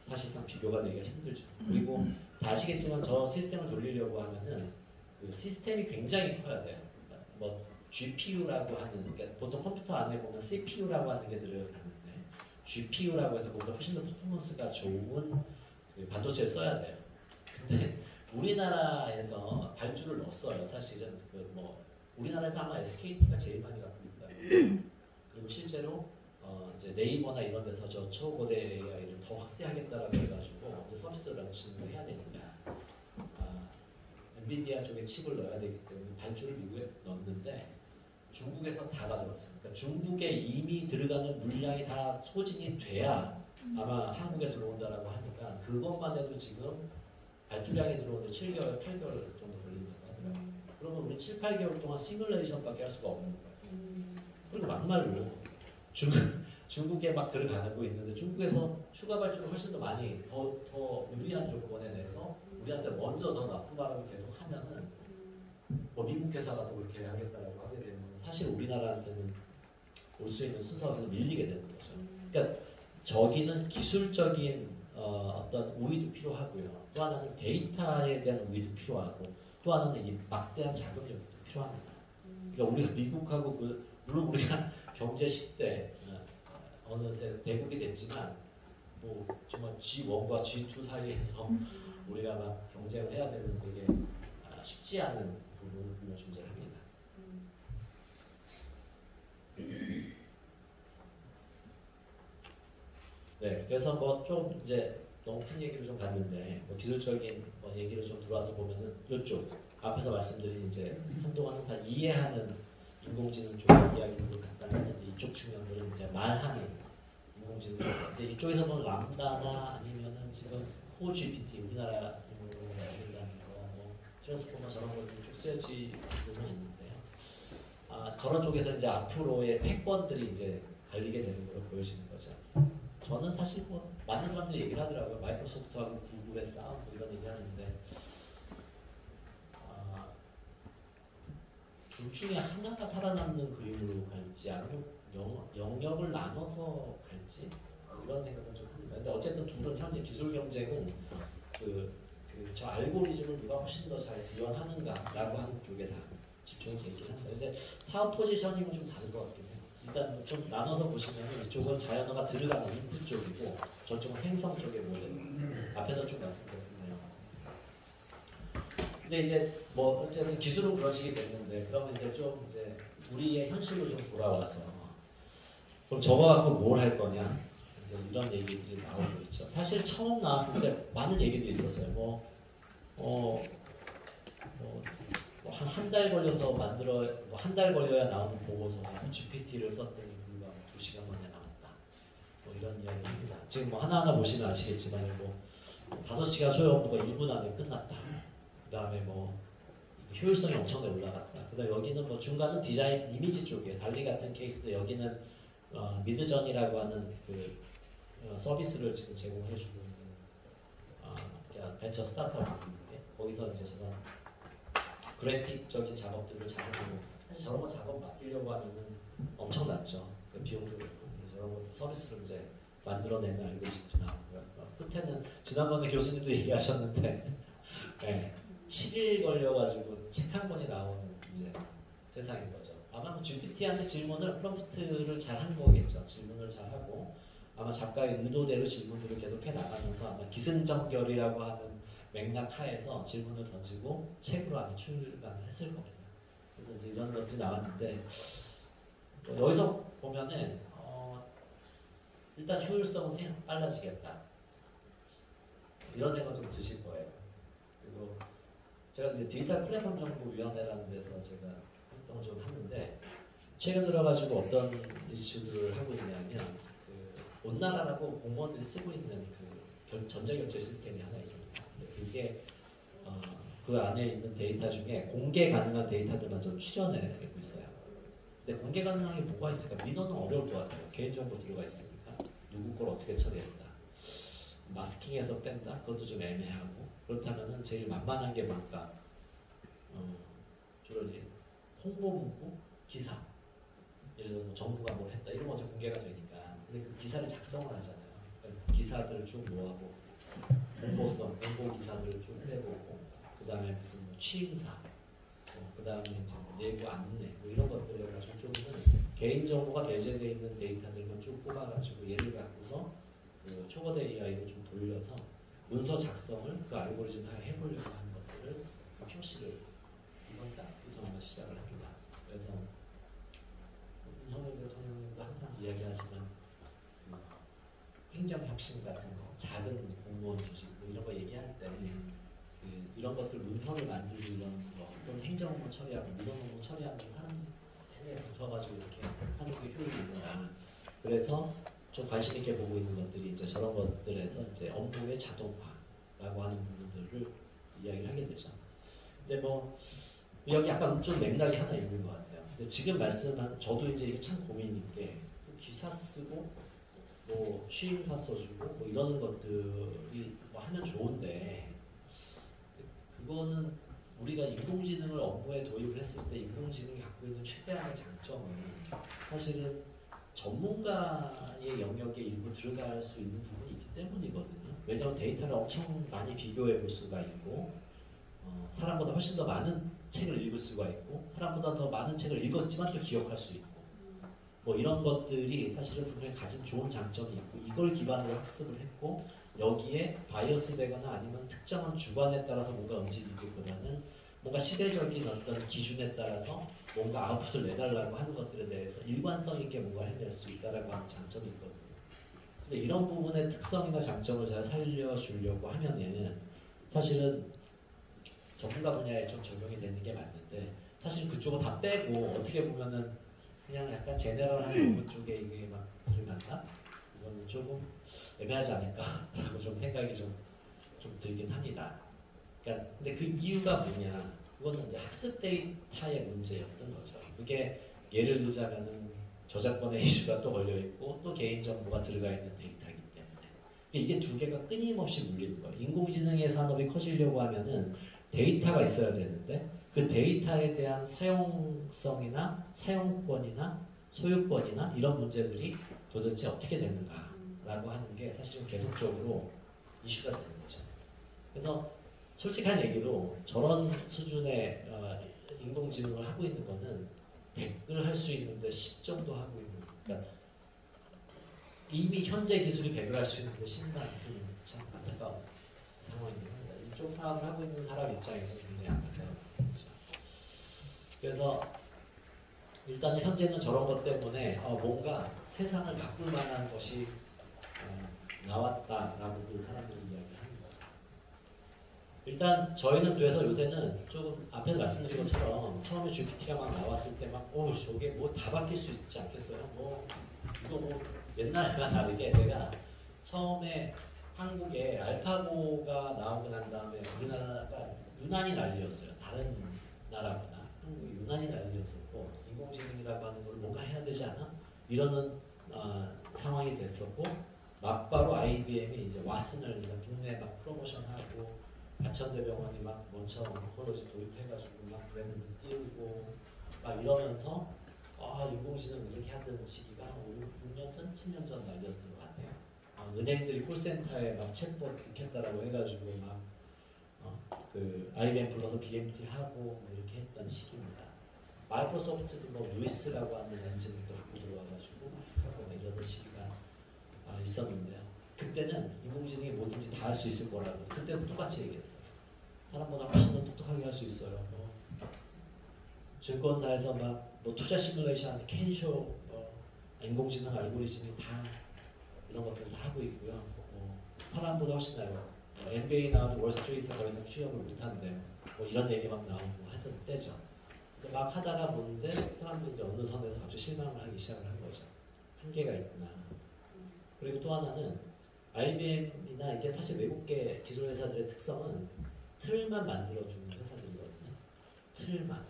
사실상 비교가 되기가 힘들죠. 그리고 다 아시겠지만 저 시스템을 돌리려고 하면은 그 시스템이 굉장히 커야 돼요. 그러니까 뭐 GPU라고 하는, 그러니까 보통 컴퓨터 안에 보면 CPU라고 하는 게 들어가는데 GPU라고 해서 보다 훨씬 더 퍼포먼스가 좋은 그 반도체를 써야 돼요. 근데 우리나라에서 발주를 넣었어요. 사실은 그 뭐 우리나라에서 아마 SKT가 제일 많이 갖고 있다. 그리고 실제로 이제 네이버나 이런 데서 저 초고대 AI를 더 확대하겠다라고 해가지고 이제 서비스 런칭을 해야 되니까 엔비디아 쪽에 칩을 넣어야 되기 때문에 발주를 미국에 넣었는데 중국에서 다 가져갔어요. 그러니까 중국에 이미 들어가는 물량이 다 소진이 돼야 아마 한국에 들어온다라고 하니까 그것만 해도 지금 발주량이 들어오는데 7개월, 8개월 정도 걸린다고 하더라고요. 그러면 우리 7, 8개월 동안 시뮬레이션밖에 할 수가 없는 거예요. 그리고 막말로 중국에 막 들어가는 거 있는데 중국에서 추가 발주를 훨씬 더 많이 더 유리한 조건에 대해서 우리한테 먼저 더 납품하라고 계속 하면은 뭐 미국 회사가 또 그렇게 하겠다라고 하게 되면 사실 우리나라한테는 올 수 있는 순서가 계속 밀리게 되는 거죠. 그러니까 저기는 기술적인 어떤 우위도 필요하고요. 또 하나는 데이터에 대한 우위도 필요하고 또 하나는 이 막대한 자금력도 필요합니다. 그러니까 우리가 미국하고 물론 우리가 경제 10대 어느새 대국이 됐지만 뭐 정말 G1과 G2 사이에서 우리가 막 경쟁을 해야 되는 되게 쉽지 않은 부분은 분명 존재합니다. 네, 그래서 뭐 좀 이제 너무 큰 얘기로 좀 갔는데 뭐 기술적인 뭐 얘기를 좀 들어와서 보면은 이쪽 앞에서 말씀드린 이제 한동안은 다 이해하는 인공지능 쪽 이야기들을 간단히 했는데 이쪽 측면들은 이제 말하는 인공지능. 근데 이쪽에서 보면 람다나 아니면은 지금 코GPT 우리나라 인공지능을 만든다는 거, 뭐 트랜스포머 저런 것들이 쭉 쓰여지 부분은 있는데요. 저런 쪽에서 이제 앞으로의 패권들이 이제 갈리게 되는 걸로 보여지는 거죠. 저는 사실 뭐 많은 사람들이 얘기를 하더라고요. 마이크로소프트하고 구글의 싸움 뭐 이런 얘기 하는데 둘 중에 하나가 살아남는 그림으로 갈지 아니면 영역을 나눠서 갈지 이런 생각을 좀 합니다. 근데 어쨌든 둘은 현재 기술 경쟁은 저 알고리즘을 누가 훨씬 더 잘 구현하는가라고 하는 쪽에 다 집중이 되긴 합니다. 근데 사업 포지셔닝은 좀 다른 것 같긴 해요. 일단 좀 나눠서 보시면 이쪽은 자연어가 들어가는 인풋 쪽이고 저쪽은 생성 쪽의 모델. 앞에서 쭉 말씀드렸네요. 근데 이제 뭐 어쨌든 기술은 그런 식이 됐는데 그러면 이제 좀 이제 우리의 현실로 좀 돌아와서 그럼 저거 갖고 뭘 할 거냐 이제 이런 얘기들이 나오고 있죠. 사실 처음 나왔을 때 많은 얘기들이 있었어요. 한 달 걸려서 한 달 걸려야 나오는 보고서가 GPT를 썼더니 불과 2시간 만에 나왔다. 뭐 이런 이야기입니다. 지금 뭐 하나하나 보시면 아시겠지만 5시간 소요업무가 1분 안에 끝났다. 그 다음에 효율성이 엄청나게 올라갔다. 그 다음에 여기는 중간은 디자인 이미지 쪽에 달리 같은 케이스인데 여기는 미드전이라고 하는 서비스를 지금 제공해주고 있는 벤처 스타트업인데 거기서 이제 저는 그래픽적인 작업들을 잘하고 사실 저런 거 작업 맡기려고 하면은 엄청났죠. 비용도 그렇고 저런 거 서비스를 이제 만들어내는 알고리즘도 나오고요. 끝에는 지난번에 교수님도 얘기하셨는데 네, 7일 걸려가지고 책 한 권이 나오는 이제 세상인 거죠. 아마 GPT한테 질문을 프롬프트를 잘 한 거겠죠. 질문을 잘 하고 아마 작가의 의도대로 질문들을 계속 해 나가면서 아마 기승전결이라고 하는 맥락 하에서 질문을 던지고 책으로 아마 출간을 했을 겁니다. 그래서 이제 이런 것들이 나왔는데 여기서 보면은 일단 효율성은 빨라지겠다. 이런 생각 좀 드실 거예요. 그리고 제가 이제 디지털 플랫폼 정보위원회라는 데서 제가 활동을 좀 하는데 최근 들어가지고 어떤 이슈들을 하고 있냐면 온 나라라고 공무원들이 쓰고 있는 전자결제 시스템이 하나 있습니다. 그게 그 안에 있는 데이터 중에 공개 가능한 데이터들만 좀 추려내고 있어요. 근데 공개 가능한 게 뭐가 있을까? 민원은 어려울 것 같아요. 개인정보 들어가 있으니까 누구 걸 어떻게 처리했다. 마스킹해서 뺀다? 그것도 좀 애매하고 그렇다면 제일 만만한 게 뭘까? 주로 홍보 문구, 기사 예를 들어서 정부가 뭘 했다 이런 거 먼저 공개가 되니까 근데 그 기사를 작성을 하잖아요. 그러니까 기사들을 쭉 모아보고 홍보성, 홍보 기사들을 쭉 빼보고 그 다음에 무슨 취임사 그 다음에 이제 내부 안내 이런 것들을 가지고 조금은 개인정보가 배제되어 있는 데이터들만 쭉 뽑아가지고 얘를 갖고서 초거대 AI로 좀 돌려서 문서 작성을 그 알고리즘 하에 해보려고 하는 것들을 표시를 이번 달부터 아마 시작을 합니다. 그래서 윤석열 대통령도 항상 이야기하지만 행정혁신 같은 거, 작은 공무원 조직 이런 거 얘기할 때 이런 것들 문서를 만들고 이런 어떤 행정업무 처리하고 민원업무 처리하는 사람 해외에 붙어가지고 이렇게 하는 게 효율이 있구나. 그래서 좀 관심 있게 보고 있는 것들이 이제 저런 것들에서 이제 업무의 자동화라고 하는 부분들을 이야기를 하게 되죠. 근데 여기 약간 좀 맥락이 하나 있는 것 같아요. 근데 지금 말씀한 저도 이제 이게 참 고민인 게 기사 쓰고 취임사 써주고 이러는 것들이 하면 좋은데 그거는 우리가 인공지능을 업무에 도입을 했을 때 인공지능이 갖고 있는 최대한의 장점은 사실은 전문가의 영역에 일부 들어갈 수 있는 부분이 있기 때문이거든요. 왜냐하면 데이터를 엄청 많이 비교해 볼 수가 있고 사람보다 훨씬 더 많은 책을 읽을 수가 있고 사람보다 더 많은 책을 읽었지만 또 기억할 수 있고 이런 것들이 사실은 분명히 가진 좋은 장점이 있고 이걸 기반으로 학습을 했고 여기에 바이어스 되거나 아니면 특정한 주관에 따라서 뭔가 움직이기보다는 뭔가 시대적인 어떤 기준에 따라서 뭔가 아웃풋을 내달라고 하는 것들에 대해서 일관성 있게 뭔가 해낼 수 있다라고 하는 장점이 있거든요. 근데 이런 부분의 특성이나 장점을 잘 살려주려고 하면은 사실은 전문가 분야에 좀 적용이 되는 게 맞는데 사실 그쪽은 다 빼고 어떻게 보면은 그냥 약간 제너럴한 부분 쪽에 이게 막 들어간다? 이거는 조금 애매하지 않을까라고 좀 생각이 좀 들긴 합니다. 그러니까 근데 그 이유가 뭐냐? 그거는 이제 학습 데이터의 문제였던 거죠. 그게 예를 들자면은 저작권의 이슈가 또 걸려 있고 또 개인 정보가 들어가 있는 데이터이기 때문에 이게 두 개가 끊임없이 물리는 거예요. 인공지능의 산업이 커지려고 하면은 데이터가 있어야 되는데 그 데이터에 대한 사용성이나 사용권이나 소유권이나 이런 문제들이 도대체 어떻게 되는가 라고 하는 게 사실은 계속적으로 이슈가 되는 거죠. 그래서 솔직한 얘기로 저런 수준의 인공지능을 하고 있는 거는 100을 할 수 있는데 10 정도 하고 있는, 그러니까 이미 현재 기술이 100을 할 수 있는데 10만 쓰는 참 안타까운 상황입니다. 이쪽 사업을 하고 있는 사람 입장에서 굉장히 안타까운 거죠. 그래서 일단은 현재는 저런 것 때문에 뭔가 세상을 바꿀 만한 것이 나왔다라고 사람들이 이야기하는 거죠. 일단 저희는 그래서 요새는 조금 앞에서 말씀드린 것처럼 처음에 GPT가 막 나왔을 때 막 저게 뭐 다 바뀔 수 있지 않겠어요? 이거 옛날과 다르게 제가 처음에 한국에 알파고가 나오고 난 다음에 우리나라가 유난히 난리였어요. 다른 나라보다 한국이 유난히 난리였었고 인공지능이라고 하는 걸 뭔가 해야 되지 않아? 이러는 상황이 됐었고 막바로 IBM이 이제 왓슨을 국내에 막 프로모션하고 과천대병원이 막 먼저 오컬러지 도입해가지고 막 브랜드 띄우고 막 이러면서 인공지능 이렇게 하던 시기가 6년 전, 7년 전 날렸던 것 같아요. 은행들이 콜센터에 막 챗봇 있겠다라고 해가지고 막 그 IBM 불러서 BMT 하고 뭐 이렇게 했던 시기입니다. 마이크로소프트도 뭐 루이스라고 하는 엔진을 또 갖고 들어와가지고 하고 이러던 시기가 있었는데요. 그때는 인공지능이 뭐든지 다 할 수 있을 거라고 그때도 똑같이 얘기했어요. 사람보다 훨씬 더 똑똑하게 할 수 있어요. 증권사에서 막 투자 시뮬레이션, 캔쇼, 인공지능 알고리즘이 다 이런 것들 다 하고 있고요. 사람보다 훨씬 나아요. NBA 나와도 월스트리트에서 더 이상 취업을 못한대요. 이런 얘기 막 나오고 하던 때죠. 막 하다가 보는데 사람들이 이제 어느 선에서 갑자기 실망을 하기 시작을 한 거죠. 한계가 있구나. 그리고 또 하나는 IBM이나 이게 사실 외국계 기술 회사들의 특성은 틀만 만들어주는 회사들이거든요. 틀만.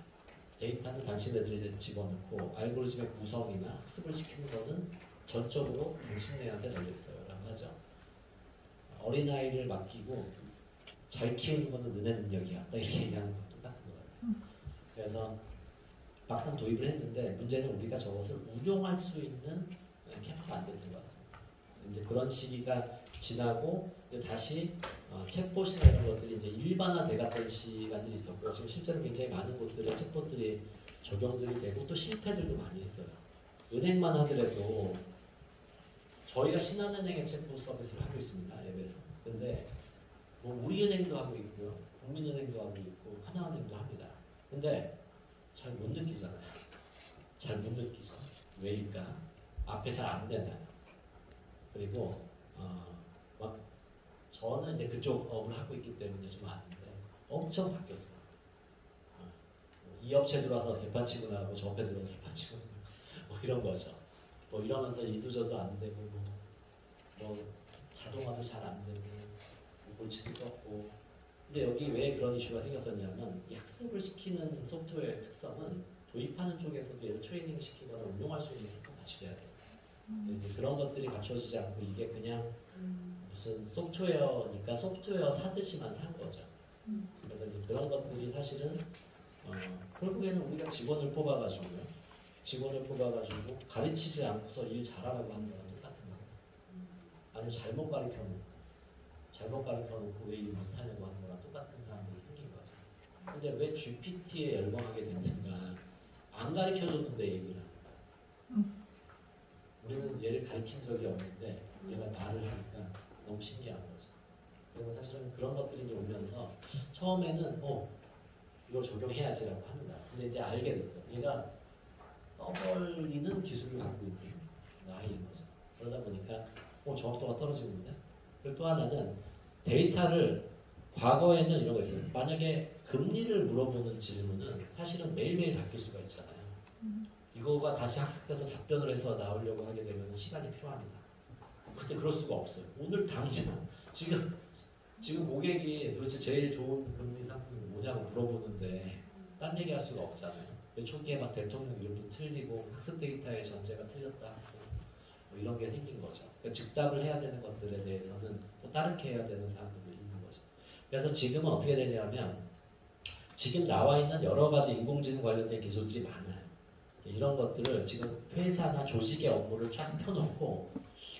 데이터는 당신네들이 집어넣고 알고리즘의 구성이나 학습을 시키는 거는 전적으로 당신네한테 달려있어요. 라고 하죠. 어린아이를 맡기고 잘 키우는 거는 너네 능력이야. 딱 이렇게 얘기하는 거 똑같은 것 같아요. 그래서 막상 도입을 했는데 문제는 우리가 저것을 운용할 수 있는 캠프가 안 되는 것 같습니다. 이제 그런 시기가 지나고 이제 다시 챗봇이나 이런 것들이 이제 일반화돼갔던 시간들이 있었고 지금 실제로 굉장히 많은 곳들에 챗봇들이 적용들이 되고 또 실패들도 많이 했어요. 은행만 하더라도 저희가 신한은행의 챗봇 서비스를 하고 있습니다. 앱에서. 근데 뭐 우리은행도 하고 있고요. 국민은행도 하고 있고 하나은행도 합니다. 근데 잘 못 느끼잖아요. 잘 못 느끼죠. 왜일까? 앞에 잘 안 되나요? 그리고 막 저는 이제 그쪽 업을 하고 있기 때문에 좀 아는데 엄청 바뀌었어요. 이 업체 들어와서 개판 치고 나가고 저 업체 들어와서 개판 치고 나가고 뭐 이런 거죠. 뭐 이러면서 이도저도 안 되고 뭐 자동화도 잘 안 되고 골치도 썼고 근데 여기 왜 그런 이슈가 생겼었냐면 이 학습을 시키는 소프트웨어의 특성은 도입하는 쪽에서도 얘를 트레이닝 시키거나 운용할 수 있는 힘을 갖춰야 돼요. 이제 그런 것들이 갖춰지지 않고 이게 그냥 무슨 소프트웨어니까 소프트웨어 사듯이만 산 거죠. 그래서 이제 그런 것들이 사실은 결국에는 우리가 직원을 뽑아가지고요. 직원을 뽑아가지고 가르치지 않고서 일 잘하라고 하는 거랑 똑같은 거예요. 아니면 잘못 가르쳐놓고 왜 일 못하냐고 하는 거랑 똑같은 사람들이 생긴 거죠. 근데 왜 GPT에 열광하게 됐는가? 안 가르쳐줬는데 얘기를 합니다. 우리는 얘를 가르친 적이 없는데 얘가 말을 하니까 너무 신기한 거죠. 그래서 사실은 그런 것들이 이제 오면서 처음에는 이걸 적용해야지라고 합니다. 근데 이제 알게 됐어요. 얘가 떠벌리는 기술을 갖고 있는 아이인 거죠. 그러다 보니까 정확도가 떨어지는데 그리고 또 하나는 데이터를 과거에는 이런 거 있어요. 만약에 금리를 물어보는 질문은 사실은 매일매일 바뀔 수가 있잖아요. 이거가 다시 학습해서 답변을 해서 나오려고 하게 되면 시간이 필요합니다. 그때 그럴 수가 없어요. 오늘 당장 지금 고객이 도대체 제일 좋은 금리 상품이 뭐냐고 물어보는데 딴 얘기할 수가 없잖아요. 초기에 막 대통령 이름도 틀리고 학습 데이터의 전제가 틀렸다 하고 뭐 이런 게 생긴 거죠. 그러니까 즉답을 해야 되는 것들에 대해서는 또 다르게 해야 되는 사람들도 있는 거죠. 그래서 지금은 어떻게 되냐면 지금 나와 있는 여러 가지 인공지능 관련된 기술들이 많아요. 이런 것들을 지금 회사나 조직의 업무를 쫙 펴놓고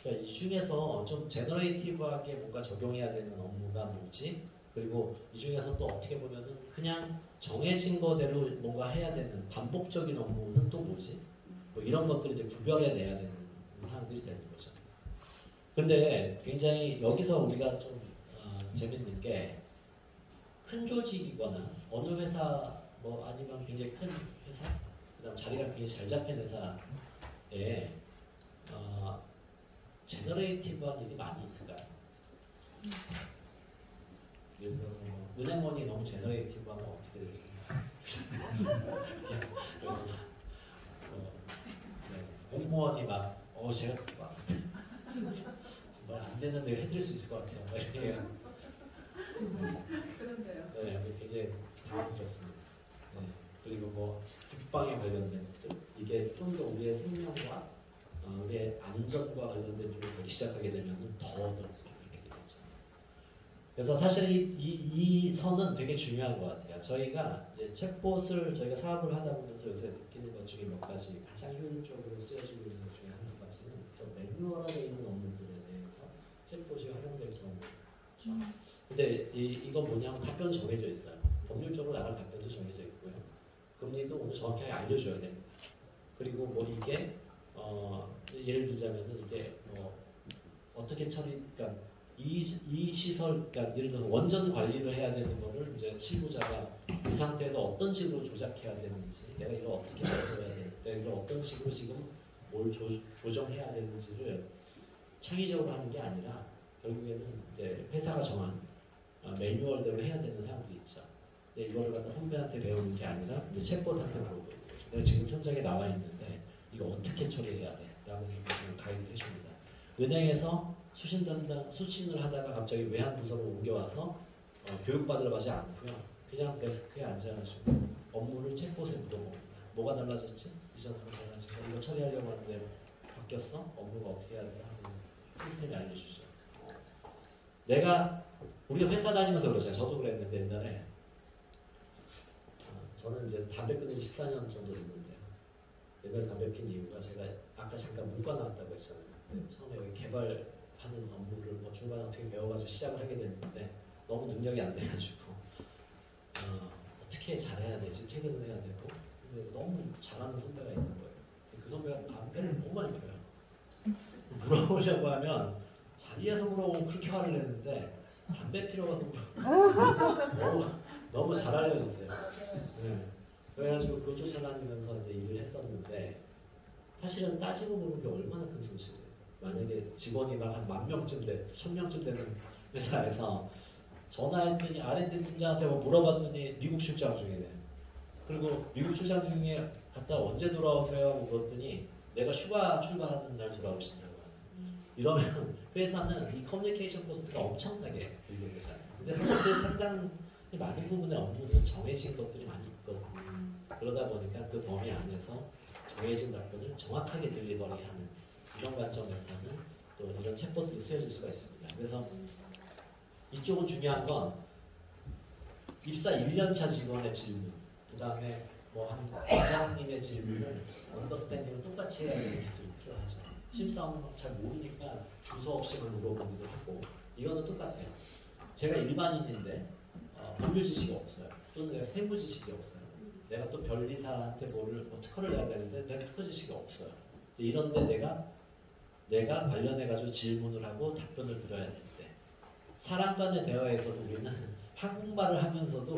그러니까 이 중에서 좀 제너레이티브하게 뭔가 적용해야 되는 업무가 뭐지? 그리고 이 중에서 또 어떻게 보면은 그냥 정해진 거대로 뭔가 해야 되는 반복적인 업무는 또 뭐지? 뭐 이런 것들을 이제 구별해내야 되는 사람들이 되는 거죠. 근데 굉장히 여기서 우리가 좀 재밌는 게 큰 조직이거나 어느 회사 뭐 아니면 굉장히 큰 회사 그다음 자리가 굉장히 잘 잡힌 회사에 제너레이티브한 일이 많이 있을까요? 예를 들어서 뭐 은행원이 너무 제너레이티브하면 어떻게 되죠? 그래서 네, 공무원이 막 제가 막 정말 안 되는 데 해드릴 수 있을 것 같아요. 막 이렇게 그런데요. 네, 굉장히 당황스럽습니다. 네, 그리고 뭐 국방에 관련된 것들 이게 좀 더 우리의 생명과 우리의 안전과 관련된 쪽을 보기 시작하게 되면 더 그렇게 되겠죠. 그래서 사실 이 선은 되게 중요한 것 같아요. 저희가 이제 챗봇을 저희가 사업을 하다 보면서 요새 느끼는 것 중에 몇 가지 가장 효율적으로 쓰여지고 있는 것 중에 한 가지는 좀 매뉴얼화되어 있는 업무들에 대해서 챗봇이 활용될 경우죠. 근데 이건 뭐냐면 답변이 정해져 있어요. 법률적으로 나갈 답변도 정해져 있고요. 금리도 오늘 정확하게 알려줘야 됩니다. 그리고 뭐 이게 예를 들자면은 이게 뭐 어떻게 그러니까 이 시설, 그러니까 예를 들어서 원전 관리를 해야 되는 거를 이제 실무자가 이 상태에서 어떤 식으로 조작해야 되는지, 내가 이걸 어떻게 조절해야 되는지, 내가 이걸 어떤 식으로 지금 뭘 조정해야 되는지를 창의적으로 하는 게 아니라 결국에는 이제 회사가 정한 매뉴얼대로 해야 되는 사람들이 있죠. 근데 이거를 갖다 선배한테 배우는 게 아니라 이제 챗봇한테 배우는 거죠. 내가 지금 현장에 나와 있는데 이거 어떻게 처리해야 돼? 라고 가이드를 해줍니다. 은행에서 수신을 하다가 갑자기 외환 부서로 옮겨와서 교육받으러 가지 않고요. 그냥 데스크에 앉아가지고 업무를 챗봇에 물어봅니다. 뭐가 달라졌지? 이전하고 달라지고 이거 처리하려고 하는데 바뀌었어? 업무가 어떻게 해야 돼? 하고 시스템이 알려주죠. 우리가 회사 다니면서 그랬어요. 저도 그랬는데 옛날에 저는 이제 담배 끊은 지 14년 정도 됐는데 옛날에 담배 핀 이유가 제가 아까 잠깐 문과 나왔다고 했잖아요. 처음에 여기 개발하는 업무를 뭐 중간에 어떻게 배워가지고 시작을 하게 됐는데 너무 능력이 안 돼가지고 어떻게 잘해야 되지? 퇴근을 해야 되고 근데 너무 잘하는 선배가 있는 거예요. 그 선배가 담배를 너무 많이 펴요. 물어보려고 하면 자리에서 물어보면 그렇게 화를 내는데 담배 피러 가서 너무 잘 알려주세요. 네. 그래가지고 그거 쫓아다니면서 이제 일을 했었는데 사실은 따지고 보는 게 얼마나 큰 손실이에요. 만약에 직원이 막 한 10,000명쯤 1,000명쯤 되는 회사에서 전화했더니 R&D 팀장한테 뭐 물어봤더니 미국 출장 중이래. 그리고 미국 출장 중에 갔다 언제 돌아오세요? 물었더니 내가 휴가 출발하는 날 돌아오신다고. 이러면 회사는 이 커뮤니케이션 코스트가 엄청나게 들게 되잖아요. 근데 사실 그 상당히 많은 부분의 업무는 정해진 것들이 많이 있거든요. 그러다 보니까 그 범위 안에서 정해진 답변을 정확하게 딜리버리 하는 이런 관점에서는 또 이런 챗봇들이 쓰여질 수가 있습니다. 그래서 이쪽은 중요한 건 입사 1년차 직원의 질문, 그 다음에 뭐한 부장님의 질문을 언더스탠딩을 똑같이 해야 되는 기술이 필요하죠. 심사원은 잘 모르니까 주소 없이만 물어보기도 하고 이거는 똑같아요. 제가 일반인인데 법률 지식이 없어요. 또는 내가 세무 지식이 없어요. 내가 또 변리사한테 뭐 특허를 내야 되는데 내가 특허 지식이 없어요. 이런데 내가 관련해가지고 질문을 하고 답변을 들어야 될 때 사람 간의 대화에서도 우리는 한국말을 하면서도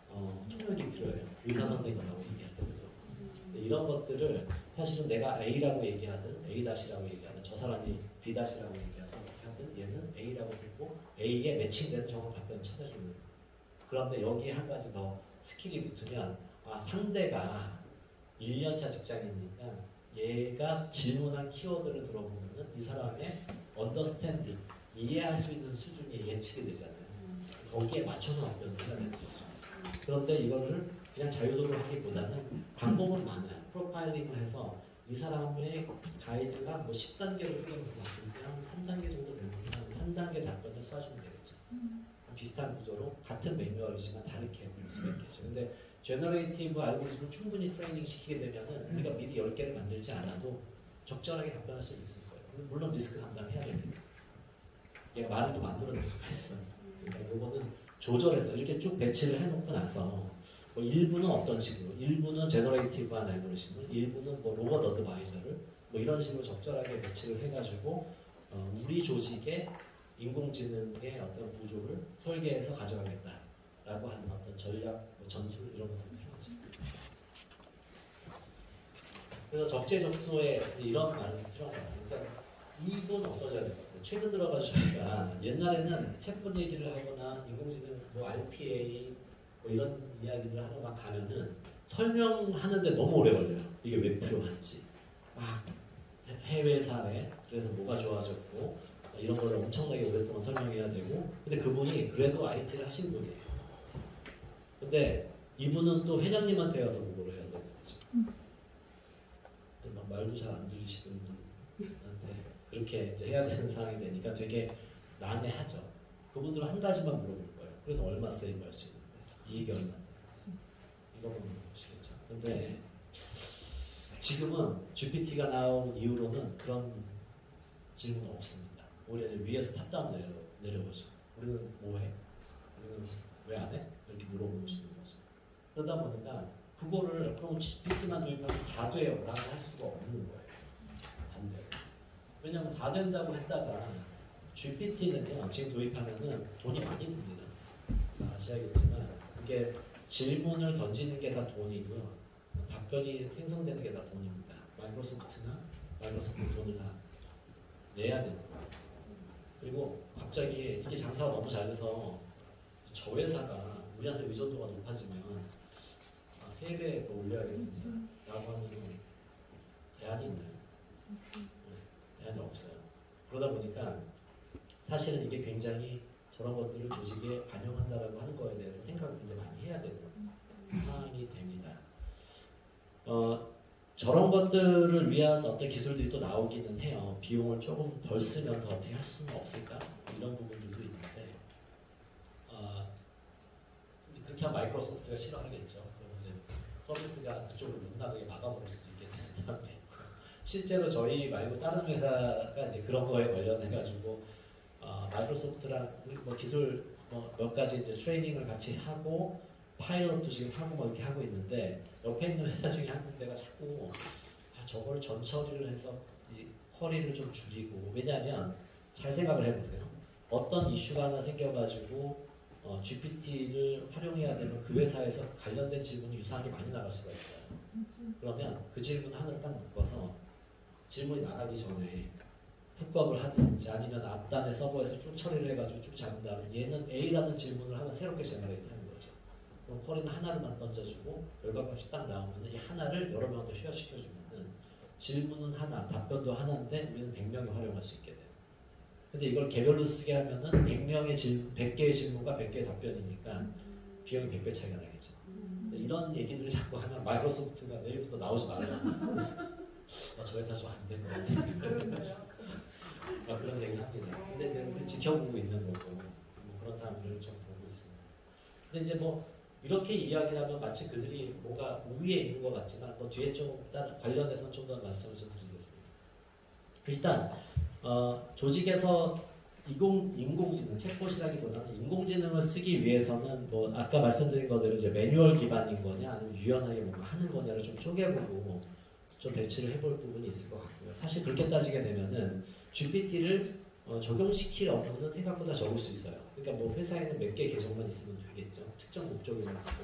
통역이 필요해요. 의사 선생님하고 얘기할 때도. 이런 것들을 사실은 내가 A라고 얘기하든 A-라고 얘기하든 저 사람이 B-라고 얘기하든 어떻게 하든 얘는 A라고 듣고 A에 매칭되는 정확한 답변을 찾아주는 거예요. 그런데 여기에 한 가지 더 스킬이 붙으면 상대가 1년차 직장이니까 얘가 질문한 키워드를 들어보면 이 사람의 언더스탠딩, 이해할 수 있는 수준이 예측이 되잖아요. 거기에 맞춰서 답변을 해야 되는 거죠. 그런데 이거를 그냥 자유도로 하기보다는 방법은 많아요. 프로파일링을 해서 이 사람의 가이드가 뭐 10단계로 쪼개서 봤을 때 한 3단계 정도 되면 한 3단계 답변을 쏴주면 되겠죠. 비슷한 구조로 같은 매뉴얼이지만 다르게 볼 수가 있겠죠. 근데 제너레이티브 알고리즘을 충분히 트레이닝 시키게 되면은 우리가 미리 10개를 만들지 않아도 적절하게 답변할 수 있을 거예요. 물론 리스크 감당해야 됩니다. 얘가 많은 거 만들어낼 수가 있어요. 그러니까 이거는 조절해서 이렇게 쭉 배치를 해놓고 나서 뭐 일부는 어떤 식으로, 일부는 제너레이티브한 알고리즘을, 일부는 뭐 로봇 어드바이저를 뭐 이런 식으로 적절하게 배치를 해가지고 우리 조직의 인공지능의 어떤 구조를 설계해서 가져가겠다라고 하는 어떤 전략, 뭐 전술 이런 것들을 해야죠. 그래서 적재적소에 이런 말은 필요한 것 같아요. 그러니까 이건 없어져야 될 것 같아요. 최근 들어가시니까 옛날에는 챗봇 얘기를 하거나 인공지능, 뭐 RPA 뭐 이런 이야기를 하러 막 가면은 설명하는데 너무 오래 걸려요. 이게 왜 필요한지. 막 해외 사례, 그래서 뭐가 좋아졌고 이런 걸 엄청나게 오랫동안 설명해야 되고, 근데 그분이 그래도 IT를 하신 분이에요. 근데 이분은 또 회장님한테 가서 그거를 해야 되는 거죠. 막 말도 잘 안 들리시는 분한테 그렇게 이제 해야 되는 상황이 되니까 되게 난해하죠. 그분들은 한 가지만 물어볼 거예요. 그래서 얼마 세이브할 수 있는데, 이익이 얼마? 이거만 물어보시겠죠. 근데 지금은 GPT가 나온 이후로는 그런 질문은 없습니다. 오히려 이제 위에서 탑다운 내려오죠. 우리는 뭐 해? 우리는 왜 안 해? 이렇게 물어보시는 거죠. 그러다 보니까 그거를 그럼 GPT만 도입하면 다 돼요 라고 할 수가 없는 거예요. 안 돼요. 왜냐하면 다 된다고 했다가 GPT는요 지금 도입하면은 돈이 많이 듭니다. 아시겠지만 이게 질문을 던지는 게 다 돈이고요. 답변이 생성되는 게 다 돈입니다. 마이크로소프트나 마이크로소프트 돈을 다 내야 되는 거예요. 그리고 갑자기 이게 장사가 너무 잘 돼서 저 회사가 우리한테 의존도가 높아지면 3배 더 올려야겠습니다 라고 하는 대안이 있나요? 대안이 없어요. 그러다 보니까 사실은 이게 굉장히 저런 것들을 조직에 반영한다라고 하는 거에 대해서 생각을 굉장히 많이 해야 되는 상황이 됩니다. 저런 것들을 위한 어떤 기술들이 또 나오기는 해요. 비용을 조금 덜 쓰면서 어떻게 할 수는 없을까? 이런 부분들도 있는데 그렇게 하면 마이크로소프트가 싫어하겠죠. 그럼 이제 서비스가 그쪽으로 못 나가게 막아버릴 수도 있겠는 사람도 있고, 실제로 저희 말고 다른 회사가 이제 그런 거에 관련해가지고 마이크로소프트랑 뭐 기술 몇 가지 이제 트레이닝을 같이 하고 파일럿도 지금 하고 뭐 이렇게 하고 있는데 옆에 있는 회사 중에 한 군데가 자꾸 저걸 전처리를 해서 이 허리를 좀 줄이고, 왜냐하면 잘 생각을 해보세요. 어떤 이슈가 하나 생겨가지고 GPT를 활용해야 되면 그 회사에서 관련된 질문이 유사하게 많이 나갈 수가 있어요. 그러면 그 질문 하나를 딱 묶어서 질문이 나가기 전에 훅업을 하든지 아니면 앞단의 서버에서 쭉 처리를 해가지고 쭉 잡은 다음에 얘는 A라는 질문을 하나 새롭게 제너레이트 하는 거죠. 그럼 쿼리는 하나를만 던져주고 결과값이 딱 나오면 이 하나를 여러 명한테 쉐어시켜주면은 질문은 하나, 답변도 하나인데 우리는 100명이 활용할 수 있게 돼요. 근데 이걸 개별로 쓰게 하면은 100명의 질문, 100개의 질문과 100개의 답변이니까 비용이 100배 차이가 나겠죠. 이런 얘기들을 자꾸 하면 마이크로소프트가 내일부터 나오지 말라고. 저 회사 좀 안 될 것 같아. 그런 얘기를 합니다. 근데 이제 지켜보고 있는 거고, 뭐 그런 사람들을 좀 보고 있습니다. 근데 이제 뭐 이렇게 이야기하면 마치 그들이 뭔가 우위에 있는 것 같지만 뭐 뒤에 좀 관련해서는 좀 더 말씀을 좀 드리겠습니다. 일단 조직에서 인공지능, 챗봇이라기보다는 인공지능을 쓰기 위해서는 뭐 아까 말씀드린 거대로 이제 매뉴얼 기반인 거냐 아니면 유연하게 뭔가 하는 거냐를 좀 쪼개보고 좀 배치를 해볼 부분이 있을 것 같고요. 사실 그렇게 따지게 되면은 GPT를 적용시킬 업무는 생각보다 적을 수 있어요. 그러니까 뭐 회사에는 몇 개 계정만 있으면 되겠죠. 특정 목적으로만 쓰고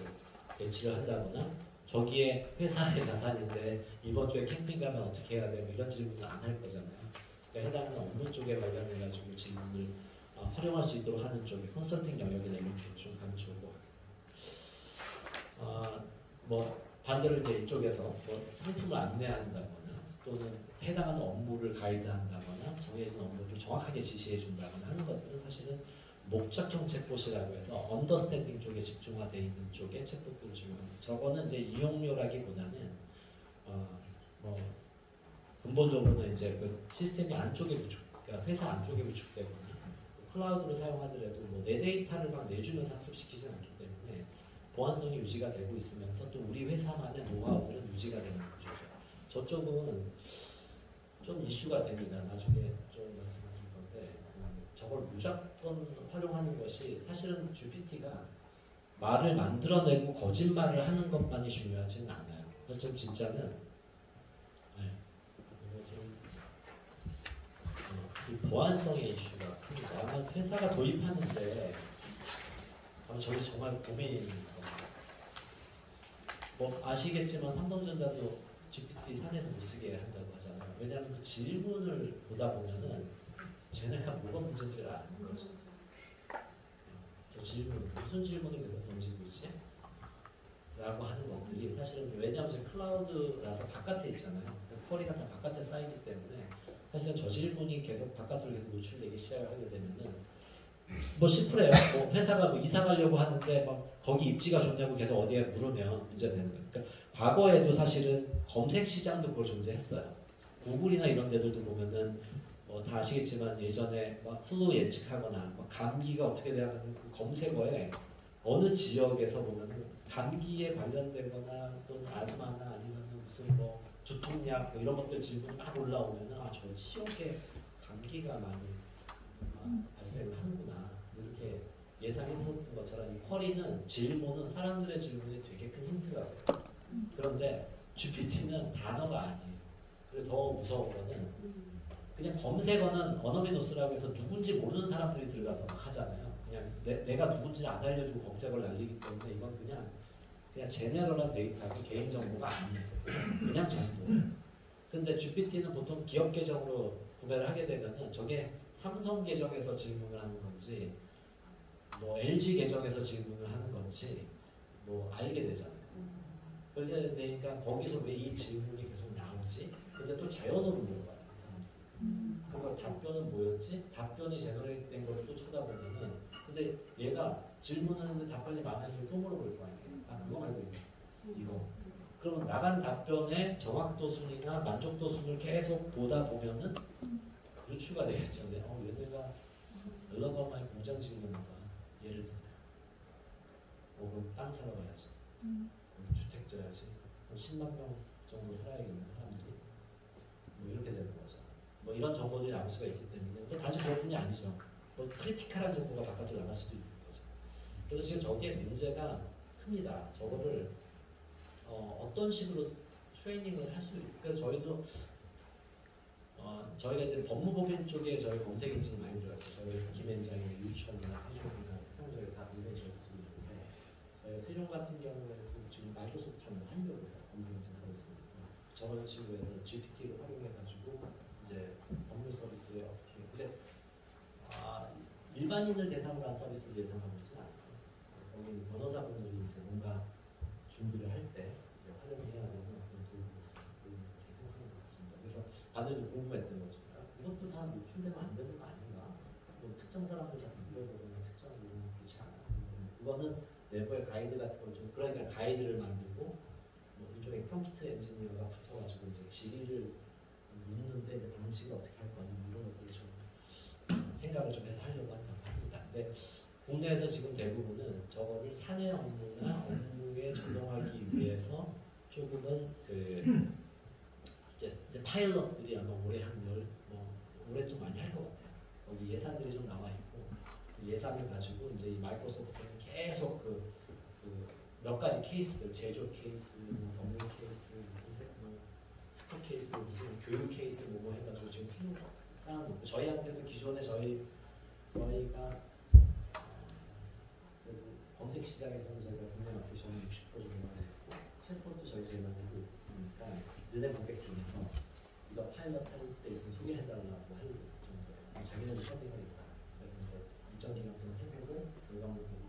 배치를 한다거나 저기에 회사의 자산인데 이번 주에 캠핑 가면 어떻게 해야 돼요? 이런 질문을 안 할 거잖아요. 그러니까 해당하는 업무 쪽에 관련해가지고 질문을 활용할 수 있도록 하는 쪽에 컨설팅 영역이나 이런 쪽에 좀 가면 좋을 것 같아요. 뭐 반대로 이제 이쪽에서 뭐 상품을 안내한다거나 또는 해당하는 업무를 가이드한다거나 정해진 업무를 정확하게 지시해 준다거나 하는 것들은 사실은 목적형 챗봇이라고 해서 언더스탠딩 쪽에 집중화되어 있는 쪽에 챗봇들을 적용합니다. 저거는 이제 이용료라기보다는 뭐 근본적으로는 이제 그 시스템이 안쪽에 그러니까 회사 안쪽에 구축되거나 클라우드를 사용하더라도 뭐 내 데이터를 막 내주면서 학습시키지 않기 때문에 보안성이 유지가 되고 있으면서 또 우리 회사만의 노하우들은 유지가 되는 거죠. 저쪽은 좀 이슈가 됩니다. 나중에 무조건 활용하는 것이 사실은 GPT가 말을 만들어내고 거짓말을 하는 것만이 중요하지는 않아요. 그래서 좀 진짜는 이거 좀, 이 보안성의 이슈가 큽니다. 아마 회사가 도입하는데 아마 저희 정말 고민입니다. 뭐 아시겠지만 삼성전자도 GPT 산에서 못 쓰게 한다고 하잖아요. 왜냐하면 그 질문을 보다 보면은 쟤네가 뭐가 문제인지를 아는 거죠. 저 질문, 무슨 질문을 계속 던지고 있지? 라고 하는 것들이 사실은 왜냐하면 지금 클라우드라서 바깥에 있잖아요. 쿼리가 다 바깥에 쌓이기 때문에 사실은 저 질문이 계속 바깥으로 계속 노출되기 시작하게 되면은 뭐 심플해요. 뭐 회사가 뭐 이사 가려고 하는데 막 거기 입지가 좋냐고 계속 어디에 물으면 문제되는 거예요. 그러니까 과거에도 사실은 검색 시장도 그걸 존재했어요. 구글이나 이런 데들도 보면은 다 아시겠지만 예전에 막 플루 예측하거나 막 감기가 어떻게 되냐면 그 검색어에 어느 지역에서 보면은 감기에 관련되거나 또는 아스마나 아니면 무슨 뭐 두통약 뭐 이런 것들 질문이 막 올라오면은 아, 저 지역에 감기가 많이 발생을 하는구나 이렇게 예상했었던 것처럼 이 쿼리는 질문은 사람들의 질문이 되게 큰 힌트가 돼요. 그런데 GPT는 단어가 아니에요. 그리고 더 무서운 거는 그냥 검색어는 어너비노스라고 해서 누군지 모르는 사람들이 들어가서 막 하잖아요. 그냥 내가 누군지 안 알려주고 검색어를 날리기 때문에 이건 그냥 제네럴한 데이터고 개인정보가 아니에요. 그냥 정보. 근데 GPT는 보통 기업 계정으로 구매를 하게 되면은 저게 삼성 계정에서 질문을 하는 건지 뭐 LG 계정에서 질문을 하는 건지 뭐 알게 되잖아요. 그러게 되니까 거기서 왜 이 질문이 계속 나오지? 근데 또 자연어로 물어봐요. 그거 답변은 뭐였지? 답변이 제너레이트 된 거를 또 쳐다보면은 근데 얘가 질문하는데 답변이 많아지고 또 물어볼 거 아니에요. 아 그거 말고 이거. 그러면 나간 답변의 정확도 순이나 만족도 순을 계속 보다 보면은 유추가 되겠죠. 얘네가 연락가 많이 공장 지으니까 예를 들면 혹은 땅 사러 가야지. 주택 져야지. 한 10만 명 정도 살아야겠는 사람들이 뭐 이렇게 되는 거죠. 뭐 이런 정보들이 나올 수가 있기 때문에 단지 그것뿐이 아니죠. 뭐 크리티컬한 정보가 바깥으로 나갈 수도 있는 거죠. 그래서 지금 저게 문제가 큽니다. 저거를 어떤 식으로 트레이닝을 할 수 있고 그래서 저희도 저희가 이제 법무법인 쪽에 저희 검색 엔진이 많이 들어갔어요. 저희 김앤장이나 유치원이나 세종이나 평소에 다 굉장히 저희 쓰고 있는데 세종 같은 경우에도 지금 마이크로소프트랑 하려고 해요. 검색 엔진 하고 있습니다. 저런 식으로 GPT를 활용해가지고 이제 법률 서비스에 어떻게 근데 일반인을 대상으로 한 서비스를 예상하고 있지 않고 거기 변호사분들이 이제 뭔가 준비를 할 때 활용해야 되는 어떤 도구를 제공하는 것 같습니다. 그래서 다들 궁금했던 거죠. 이것도 다 노출되면 안 되는 거 아닌가? 뭐 특정 사람들 자꾸 물어보거나 특정 부분은 그렇지 않아. 그거는 내부의 가이드 같은 걸 좀 그러니까 가이드를 만들고 뭐 일종의 컴퓨터 엔지니어가 붙어가지고 이제 질의를 묻는데 이제 방식을 어떻게 할 거냐 이런 것들을 좀 생각을 좀 해서 하려고 한다고 합니다. 근데 국내에서 지금 대부분은 저거를 사내 업무나 업무에 적용하기 위해서 조금은 이제 파일럿들이 아마 올해 올해 좀 많이 할 것 같아요. 거기 예산들이 좀 나와 있고 그 예산을 가지고 이제 이 마이크로소프트는 계속 몇 가지 케이스들 제조 케이스, 법률 케이스, 무슨 특허 케이스, 무슨 교육 케이스 뭐 해가지고 지금 푸는 상황이 있고 저희한테도 기존에 저희가 검색 시장에서는 저희가 국내 마케션 60% 정도만 했고 챗봇도 저희 제일 많이 하고 있으니까 너네 고객 중에서 이거 파일럿 할 때 있으면 소개해달라고 할 정도예요. 자기네도 서비가 있다. 그래서 이제 일정 기간 동안 해보고 결과물 보고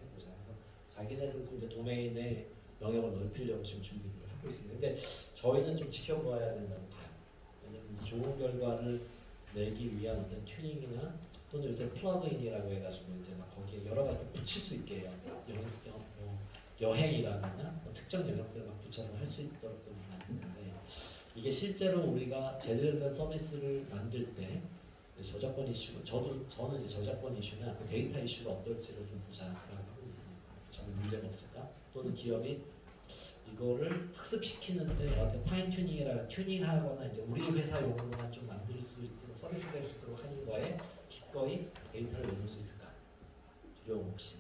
해보자 해서 자기네들도 이제 도메인의 영역을 넓히려고 지금 준비를 하고 있습니다. 근데 저희는 좀 지켜봐야 된다고 봐요. 왜냐면 좋은 결과를 내기 위한 어떤 튜닝이나 또는 요새 플러그인이라고 해가지고 이제 막 거기에 여러 가지 붙일 수 있게 해요. 여행이라거나 특정 영역들을 막 붙여서 할 수 있도록 또 만드는데 이게 실제로 우리가 제대로 된 서비스를 만들 때 저작권 이슈, 저는 이제 저작권 이슈나 데이터 이슈가 어떨지를 좀 보자라고 하고 있습니다. 저는 문제가 없을까? 또는 기업이 이거를 학습시키는데 어떤 파인 튜닝하거나 이제 우리 회사용으로만 좀 만들 수 있도록 서비스 될 수 있도록 하는 거에 기꺼이 데이터를 내놓을 수 있을까? 두려움 없이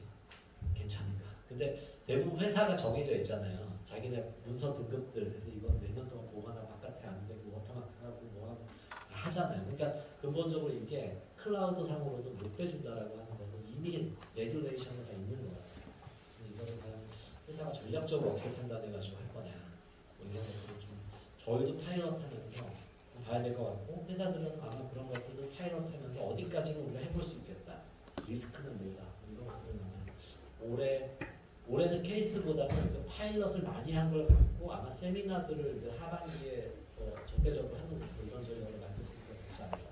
괜찮은가? 근데 대부분 회사가 정해져 있잖아요. 자기네 문서 등급들 그래서 이건 몇 년 동안 보관하고 바깥에 안 되고 워터마크하고 뭐 하고 하잖아요. 그러니까 근본적으로 이게 클라우드 상으로도 못 빼준다라고 하는 거는 이미 레귤레이션이 다 있는 것 같아요. 이거는 과연 회사가 전략적으로 어떻게 판단해가지고 할 거냐. 뭐 이런 것들 좀 저희도 파일럿하면서 좀 봐야 될 것 같고 회사들은 아마 그런 것들도 파일럿하면서 어디까지는 우리가 해볼 수 있겠다. 리스크는 뭐다. 이런 것들은 올해는 케이스보다는 그 파일럿을 많이 한 걸 갖고 아마 세미나들을 이제 하반기에 적대적으로 하는 이런 전략을 만들 수 있게 되지 않을까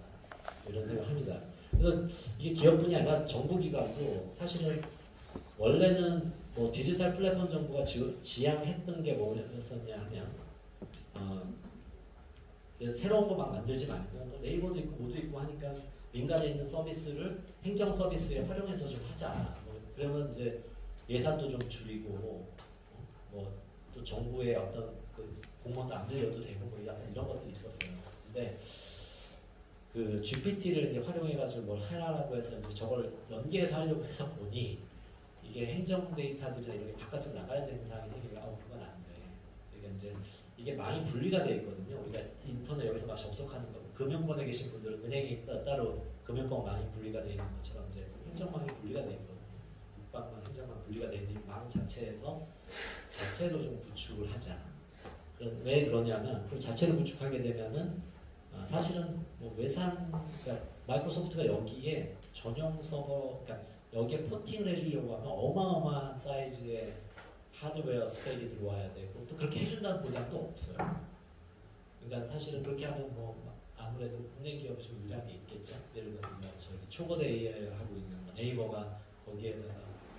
이런 생각을 합니다. 그래서 이게 기업뿐이 아니라 정부기관도 사실은 원래는 뭐 디지털 플랫폼 정부가 지향했던 게 뭐였었냐 하면 새로운 거 막 만들지 말고 뭐 네이버도 있고 뭐도 있고 하니까 민간에 있는 서비스를 행정 서비스에 활용해서 좀 하자. 뭐 그러면 이제 예산도 좀 줄이고 뭐 또 정부의 어떤 그 공무원도 안 들여도 되고 뭐 약간 이런 것들이 있었어요. 근데 그 GPT를 이제 활용해가지고 뭘 하라고 해서 이제 저걸 연계해서 하려고 해서 보니 이게 행정 데이터들이나 이런 게 바깥으로 나가야 되는 상황이 생기면 그건 안 돼. 그러니까 이제 이게 많이 분리가 되어 있거든요. 우리가 인터넷 여기서 막 접속하는 거 금융권에 계신 분들은 은행이 따로 금융권 많이 분리가 되어 있는 것처럼 이제 행정망이 분리가 되어 있거든요. 국방망, 행정망 분리가 되어 있는 망 자체에서 자체로 좀 구축을 하자. 왜 그러냐면 그 자체를 구축하게 되면은 사실은 뭐 외산 그러니까 마이크로소프트가 여기에 전용 서버 그러니까 여기에 포팅을 해주려고 하면 어마어마한 사이즈의 하드웨어 스펙이 들어와야 되고 또 그렇게 해준다는 보장도 없어요. 그러니까 사실은 그렇게 하면 뭐 아무래도 국내 기업이 좀 유리함이 있겠죠. 예를 들면 뭐 저희 초거대 AI를 하고 있는 네이버가 거기에다가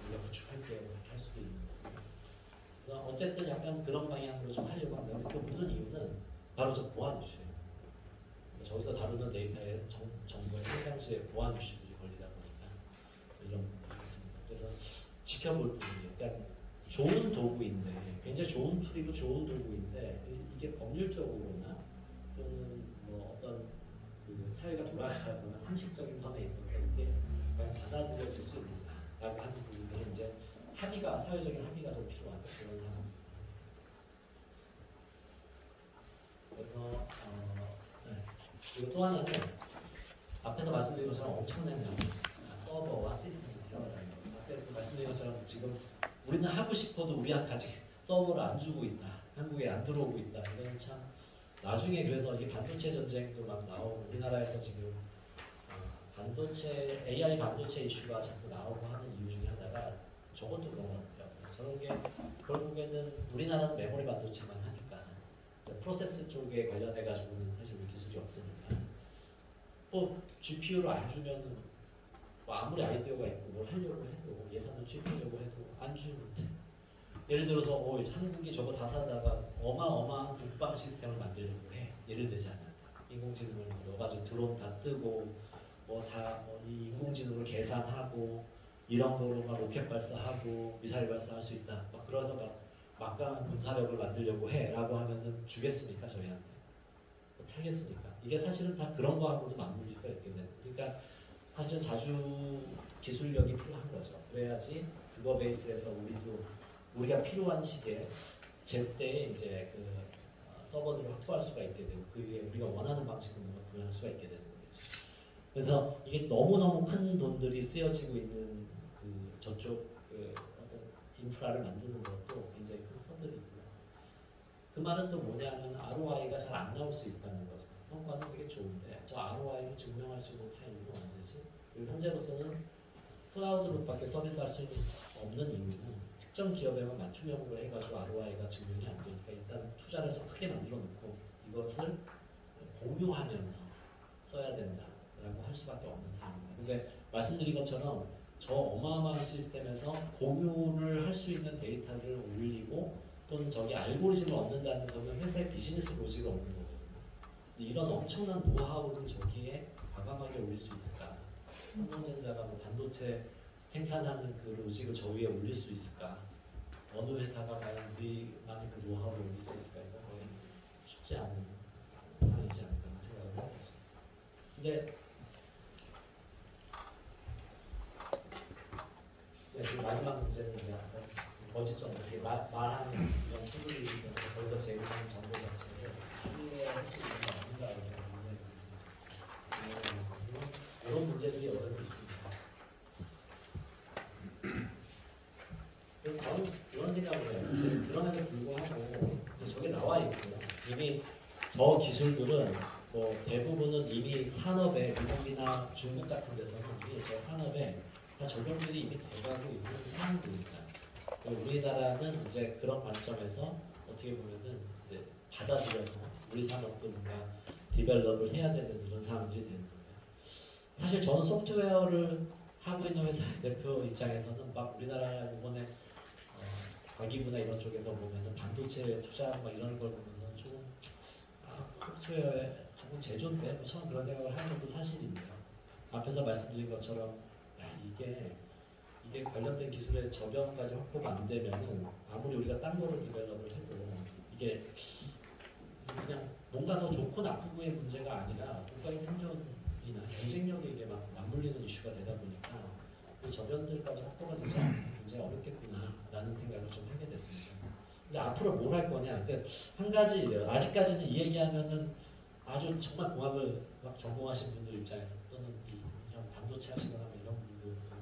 우리가 구축할게요 이렇게 할 수도 있는 거고. 어쨌든 약간 그런 방향으로 좀 하려고 합니다. 그 모든 이유는 바로 저 보안 이슈예요. 저기서 다루는 데이터의 정보의 상당수의 보안 이슈들이 걸리다 보니까 이런 부분이 있습니다. 그래서 지켜볼 부분이에요. 그러니까 좋은 도구인데 굉장히 좋은 툴이고 좋은 도구인데 이게 법률적으로나 또는 뭐 어떤 그 사회가 돌아가거나 상식적인 선에 있어서 이게 과연 받아들여질 수 있는가라고 하는 부분에 이제 사회적인 합의가 좀 필요한 그런 상황입니다. 그래서 그리고 또 하나는 앞에서 말씀드린 것처럼 엄청난 양의 서버와 시스템이 필요하다는 거죠. 앞에 말씀드린 것처럼 지금 우리는 하고 싶어도 우리한테 아직 서버를 안 주고 있다. 한국에 안 들어오고 있다. 이건 참 나중에 그래서 이 반도체 전쟁도 막 나오고 우리나라에서 지금 반도체 AI 반도체 이슈가 자꾸 나오고 하는 이유 중에 하나가 저것도 그런 것 같아요. 저런 게 결국에는 우리나라는 메모리 반도체만 하니까 프로세스 쪽에 관련해 가지고는 사실 우리 기술이 없으니까 뭐 GPU를 안 주면은 뭐 아무리 아이디어가 있고 뭘 하려고 해도 예산을 투입하려고 해도 안 주면 예를 들어서 한국이 저거 다 사다가 어마어마한 국방 시스템을 만들려고 해. 예를 들자면 인공지능을 넣어가지고 드론 다 뜨고 이 인공지능을 계산하고 이런 거로 막 로켓 발사하고 미사일 발사할 수 있다. 막 그러서 막 막강한 군사력을 만들려고 해라고 하면은 주겠습니까 저희한테? 팔겠습니까? 이게 사실은 다 그런 거하고도 맞물릴 수가 있겠네요. 그러니까 사실 자주 기술력이 필요한 거죠. 그래야지 그거 베이스에서 우리가 필요한 시기에 제때에 이제 그 서버들을 확보할 수가 있게 되고 그 위에 우리가 원하는 방식으로 구현할 수가 있게 되는 거겠죠. 그래서 이게 너무너무 큰 돈들이 쓰여지고 있는 그 저쪽 그 어떤 인프라를 만드는 것도 굉장히 큰 허들이고요. 그 말은 또 뭐냐면 ROI가 잘 안 나올 수 있다는 거죠. 성과는 되게 좋은데 저 ROI를 증명할 수 있는 타임이 언제지? 그리고 현재로서는 클라우드로밖에 서비스할 수 없는 이유는 특정 기업에만 맞춤형으로 해가지고 ROI가 증명이 안 되니까 일단 투자를 해서 크게 만들어 놓고 이것을 공유하면서 써야 된다라고 할 수밖에 없는 상황입니다. 근데 말씀드린 것처럼 저 어마어마한 시스템에서 공유를 할 수 있는 데이터를 올리고 또는 저기 알고리즘을 얻는다는 것은 회사의 비즈니스 로직을 얻는 거거든요. 이런 엄청난 노하우를 저기에 과감하게 올릴 수 있을까? 삼성전자가 뭐 반도체 생산하는 그 로직을 저 위에 올릴 수 있을까? 어느 회사가 과연 우리만의 그 노하우를 올릴 수 있을까? 이거 거의 쉽지 않은 상황이지 않을까 생각을 해보죠. 근데 그 마지막 문제는 이제 거짓점 어떻게 말하는 이런 시술이 거기서 제공하는 정보 자체를 신뢰할 수 있는 게 아닌가 이런 문제들이 여러 개 있습니다. 그래서 저는 그런 생각을 해요. 그럼에도 불구하고 저게 나와 있고요. 이미 저 기술들은 뭐 대부분은 이미 산업에 미국이나 중국 같은 데서는 이미 저 산업에 다 적용들이 이미 돼가고 있는 상황들입니다. 우리나라는 이제 그런 관점에서 어떻게 보면은 이제 받아들여서 우리 산업도 뭔가 디벨롭을 해야 되는 이런 상황들이 되는 거예요. 사실 저는 소프트웨어를 하고 있는 회사의 대표 입장에서는 막 우리나라 이번에 과기부나 이런 쪽에서 보면은 반도체 투자하고 막 이런 걸 보면은 조금 소프트웨어에 조금 제조인데 뭐 저는 그런 생각을 하는 것도 사실입니다. 앞에서 말씀드린 것처럼 이게 관련된 기술의 저변까지 확보가 안 되면은 아무리 우리가 딴 거를 디벨롭을 해도 이게 그냥 뭔가 더 좋고 나쁘고의 문제가 아니라 국가의 생존이나 경쟁력에 이게 막 맞물리는 이슈가 되다 보니까 그 저변들까지 확보가 되지 않으면 굉장히 어렵겠구나라는 생각을 좀 하게 됐습니다. 근데 앞으로 뭘 할 거냐? 근데 한 가지예요. 아직까지는 이 얘기하면은 아주 정말 공학을 막 전공하신 분들 입장에서 또는 이런 반도체 하시거나 이런 분들 막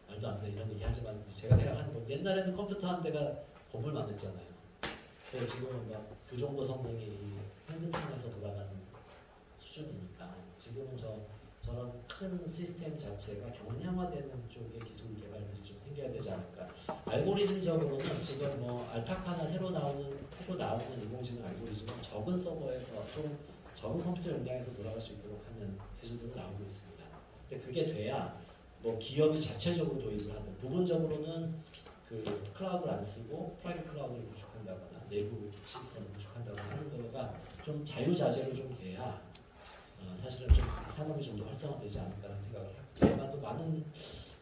말도 안 되는 이런 얘기 하지만 제가 생각하는 건 옛날에는 컴퓨터 한 대가 건물만 했잖아요. 그래서 지금은 막 그 정도 성능이 핸드폰에서 돌아가는 수준이니까 지금은 저런 큰 시스템 자체가 경량화되는 쪽의 기술 개발들이 좀 생겨야 되지 않을까. 알고리즘적으로는 지금 뭐 알파카나 새로 나오는 인공지능 알고리즘은 적은 서버에서 좀 적은 컴퓨터 용량에서 돌아갈 수 있도록 하는 기술들도 나오고 있습니다. 근데 그게 돼야 뭐 기업이 자체적으로 도입을 하는, 부분적으로는 그 클라우드를 안 쓰고 프라이빗 클라우드를 구축한다거나 내부 시스템을 구축한다거나 하는 거가 좀 자유자재로 좀 돼야 사실은 좀 산업이 좀 더 활성화되지 않을까라는 생각을 하고, 다만 또 많은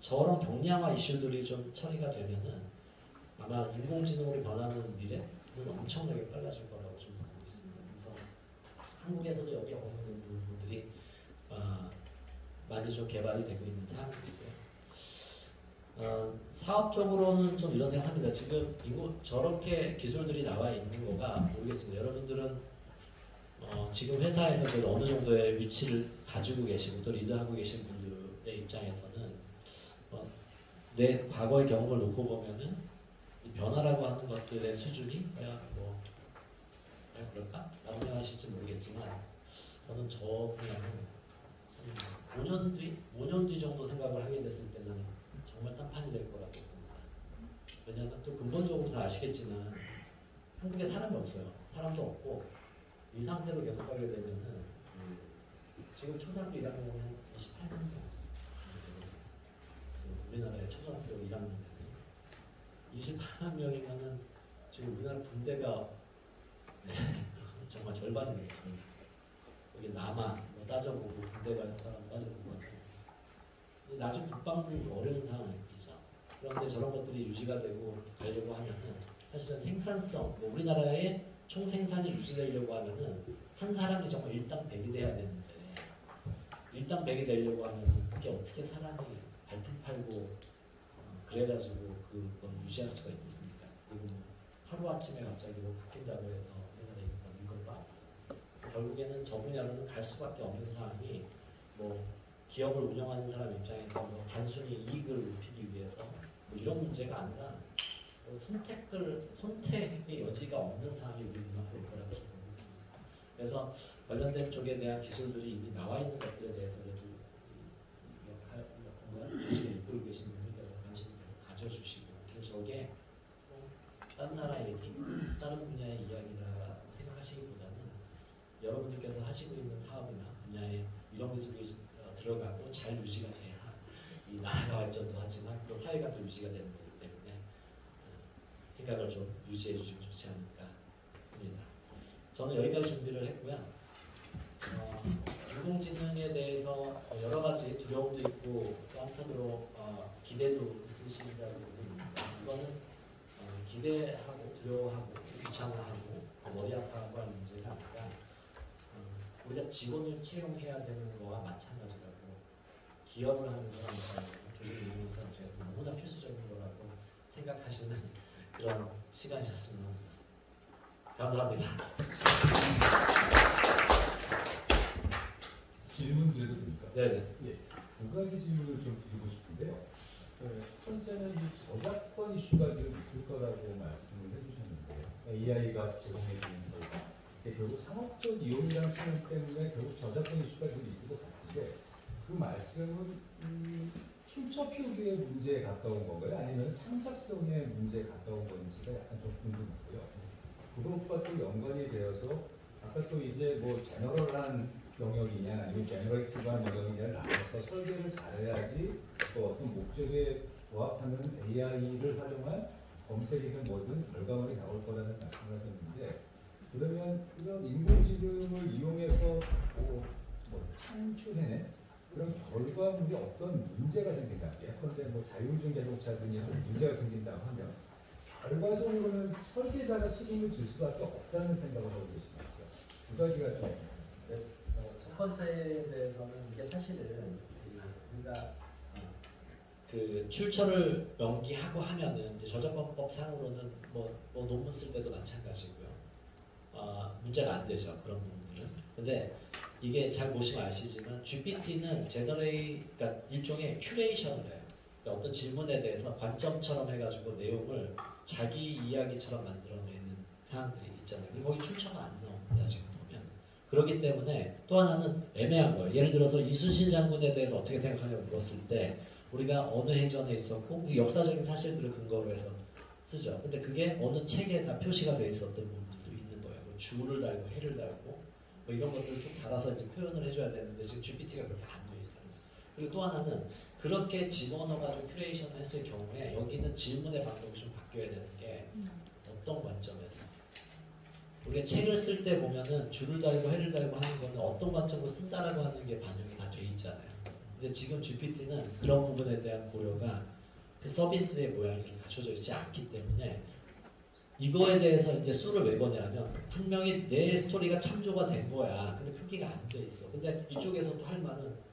저런 경량화 이슈들이 좀 처리가 되면은 아마 인공지능으로 변하는 미래는 엄청나게 빨라질 거라고 좀 보고 있습니다. 그래서 한국에서도 여기 어느 부분들이 많이 좀 개발이 되고 있는 상황이고요. 사업적으로는 좀 이런 생각합니다. 지금 저렇게 기술들이 나와 있는 거가 모르겠습니다. 여러분들은 지금 회사에서 어느 정도의 위치를 가지고 계시고 또 리드하고 계신 분들의 입장에서는 내 과거의 경험을 놓고 보면은 이 변화라고 하는 것들의 수준이 그냥 그럴까? 라고 생각하실지 모르겠지만 저는 저 분야는 5년 뒤 정도 생각을 하게 됐을 때는 정말 딴판이 될 거라고 봅니다. 왜냐하면 또 근본적으로 다 아시겠지만 한국에 사람이 없어요. 사람도 없고 이 상태로 계속 가게 되면은 지금 초등학교 1학년은 28만 명. 우리나라의 초등학교 1학년들이 28만 명이면은 지금 우리나라 군대가 정말 절반입니다. 여기 남아 따져보고 군대가 사람 따져보고 나중 국방부 어려운 상황이죠. 그런데 저런 것들이 유지가 되고 가려고 하면은 사실은 생산성, 우리나라의 총생산이 유지되려고 하면은 한 사람이 정말 일당백이 돼야 되는데 일당백이 되려고 하면은 그게 어떻게 사람이 발품 팔고 그래가지고 그걸 유지할 수가 있겠습니까? 그리고 하루아침에 갑자기 바뀐다고 해서 우리나라에 있는 것도 아니고 결국에는 저 분야로는 갈 수밖에 없는 상황이 기업을 운영하는 사람 입장에서 단순히 이익을 높이기 위해서 이런 문제가 아니라 선택의 여지가 없는 상황이 우리 눈앞에 올 거라고 보고 있습니다. 그래서 관련된 쪽에 대한 기술들이 이미 나와 있는 것들에 대해서도 공부를 이끌고 계신 분들께서 관심을 가져주시고, 그래서 저게 다른 나라 얘기, 다른 분야의 이야기라고 생각하시기보다는 여러분들께서 하시고 있는 사업이나 분야에 이런 기술이 들어가고 잘 유지가 돼야 이 나라가 발전도 하지만 또 사회가 또 유지가 되는 거기 때문에 생각을 좀 유지해 주시면 좋지 않을까 합니다. 저는 여기까지 준비를 했고요. 인공지능에 대해서 여러 가지 두려움도 있고 또 한편으로 기대도 있으시다고 봅니다. 이거는 기대하고 두려워하고 귀찮아하고 머리 아파하고 하는 문제가 아니라 우리가 직원을 채용해야 되는 거와 마찬가지라고 기업을 하는 사람들 교수님 이면서 제가 너무나 필수적인 거라고 생각하시는 그런 시간이었습니다. 감사합니다. 질문 드려도 됩니까? 네네. 예, 두 가지 질문을 좀 드리고 싶은데요. 첫 번째는 이 저작권 이슈가 좀 있을 거라고 말씀을 해주셨는데요. AI가 제공해 주는 거가 결국 상업적 이용이라는 측면 때문에 결국 저작권 이슈가 좀 있을 것 같은데 그 말씀은 출처 표기의 문제에 가까운 건가요? 아니면 창작성의 문제에 가까운 건지가 약간 좀 궁금하고요. 그것과 또 연관이 되어서 아까 또 이제 뭐 제너럴한 영역이냐 아니면 제너레이티브한 영역이냐를 나눠서 설계를 잘해야지 또 어떤 목적에 부합하는 AI를 활용한 검색이든 뭐든 결과물이 나올 거라는 말씀을 하셨는데 그러면 이런 인공지능을 이용해서 뭐 창출해낸 그런 결과물이 어떤 문제가 생긴다. 예컨대 뭐 자율주행 자동차 등이 문제가 생긴다고 하면 결과적으로는 설계자가 책임을 질 수밖에 없다는 생각을 하고 계십니다. 두 가지가 좀. 네, 첫 번째에 대해서는 이게 사실은 우리가 그 출처를 명기하고 하면은 이제 저작권법 상으로는 뭐 논문 쓸 때도 마찬가지고요. 문제가 안 되죠 그런 부분들은. 근데 이게 잘 보시면 아시지만 GPT는 그러니까 일종의 큐레이션을 해요. 그러니까 어떤 질문에 대해서 관점처럼 해가지고 내용을 자기 이야기처럼 만들어내는 사항들이 있잖아요. 근데 거기 출처가 안 나옵니다 지금 보면. 그렇기 때문에 또 하나는 애매한 거예요. 예를 들어서 이순신 장군에 대해서 어떻게 생각하냐고 물었을 때 우리가 어느 해전에 있었고 그 역사적인 사실들을 근거로 해서 쓰죠. 근데 그게 어느 책에 다 표시가 돼 있었던 부분들도 있는 거예요. 뭐 주를 달고 해를 달고 뭐 이런 것들을 좀 달아서 이제 표현을 해줘야 되는데 지금 GPT가 그렇게 안 돼 있어요. 그리고 또 하나는 그렇게 집어넣어가지고 큐레이션을 했을 경우에 여기는 질문의 방법이 좀 바뀌어야 되는 게 어떤 관점에서 우리가 책을 쓸 때 보면은 줄을 달고 해를 달고 하는 거는 어떤 관점으로 쓴다라고 하는 게 반영이 다 돼 있잖아요. 근데 지금 GPT는 그런 부분에 대한 고려가 그 서비스의 모양이 갖춰져 있지 않기 때문에 이거에 대해서 이제 수를 왜 거냐면 분명히 내 스토리가 참조가 된 거야. 근데 표기가 안 돼 있어. 근데 이쪽에서도 할 말은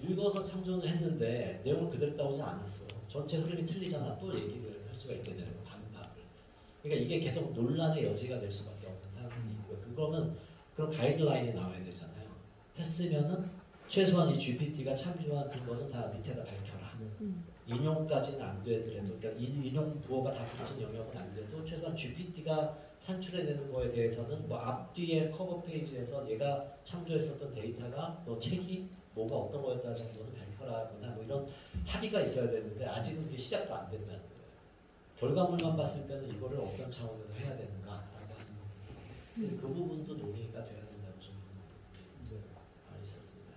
읽어서 참조는 했는데 내용을 그대로 따오지 않았어. 전체 흐름이 틀리잖아. 또 얘기를 할 수가 있게 되는 거 반박을. 그러니까 이게 계속 논란의 여지가 될 수밖에 없는 상황이 있고요. 그거는 그런 가이드라인이 나와야 되잖아요. 했으면은 최소한 이 GPT가 참조한 그거는 다 밑에다 밝혀라. 인용까지는 안 되더라도, 그러니까 인용 부호가 다 붙은 영역은 안 돼도 최소한 GPT가 산출해내는 거에 대해서는 뭐 앞뒤에 커버 페이지에서 얘가 참조했었던 데이터가 뭐 책이 뭐가 어떤 거였다 정도는 밝혀라거나 뭐 이런 합의가 있어야 되는데 아직은 그게 시작도 안 된다는 거예요. 결과물만 봤을 때는 이거를 어떤 차원에서 해야 되는가라고 하는 부분. 그 부분도 논의가 돼야 된다고 좀 있었습니다.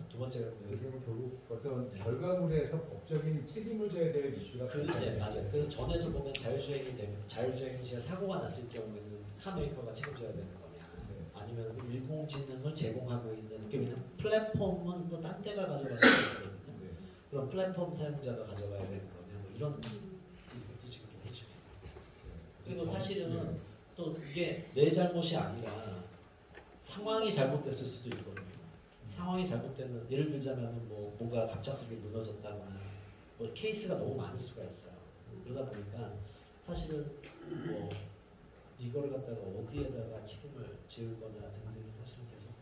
두 번째가 그리고 결국 어떤 결과물에서 법적인 책임을 져야 될 이슈가 네, 맞아요. 그래서 전에도 보면 자율주행 시에 사고가 났을 경우에는 카메이커가 책임져야 되는 거냐, 아니면 인공지능을 제공하고 있는 왜냐면 플랫폼은 또 딴 데가 가져갈 수 있거든요. 그럼 플랫폼 사용자가 가져가야 되는 거냐, 뭐 이런 것도 지금 좀 해주고. 그리고 사실은 또 이게 내 잘못이 아니라 상황이 잘못됐을 수도 있거든요. 상황이 잘못되는 예를 들자면 뭐가 갑작스럽게 무너졌다거나 뭐 케이스가 너무 많을 수가 있어요. 그러다 보니까 사실은 뭐 이거를 갖다가 어디에다가 책임을 지을 거냐 등등이 사실은 계속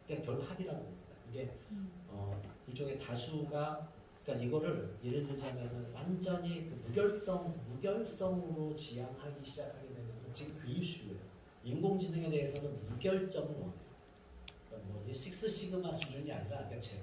그냥 별로 합의라고 봅니다. 이게 일종의 다수가 그러니까 이거를 예를 들자면은 완전히 그 무결성으로 지향하기 시작하게 되면 지금 그 이슈예요. 인공지능에 대해서는 무결점을 원해요. 뭐 식스 시그마 수준이 아니라 그냥 제로.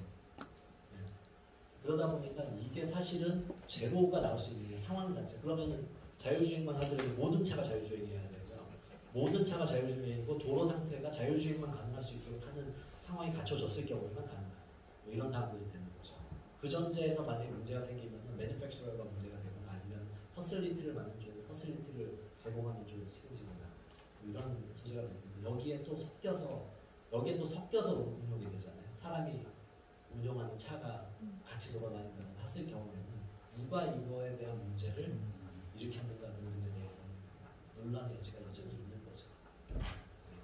그러다 보니까 이게 사실은 제로가 나올 수 있는 상황 자체. 그러면은 자율주행만 하더라도 모든 차가 자율주행해야 되죠. 모든 차가 자율주행이고 도로 상태가 자율주행만 가능할 수 있도록 하는 상황이 갖춰졌을 경우에만 가능해요. 뭐 이런 상황들이 되는 거죠. 그 전제에서 만약에 문제가 생기면 매니팩처러가 문제가 되거나 아니면 퍼슬리티를 만든 쪽이 퍼슬리티를 제공하는 쪽이 책임지거나 뭐 이런 소지가 되는데 여기에 또 섞여서 운용이 되잖아요. 사람이 운용하는 차가 같이 돌아다닌다고 했을 경우에는 누가 이거에 대한 문제를 일으켰는가 등등에 대해서는 논란의 여지가 여전히 있는 거죠.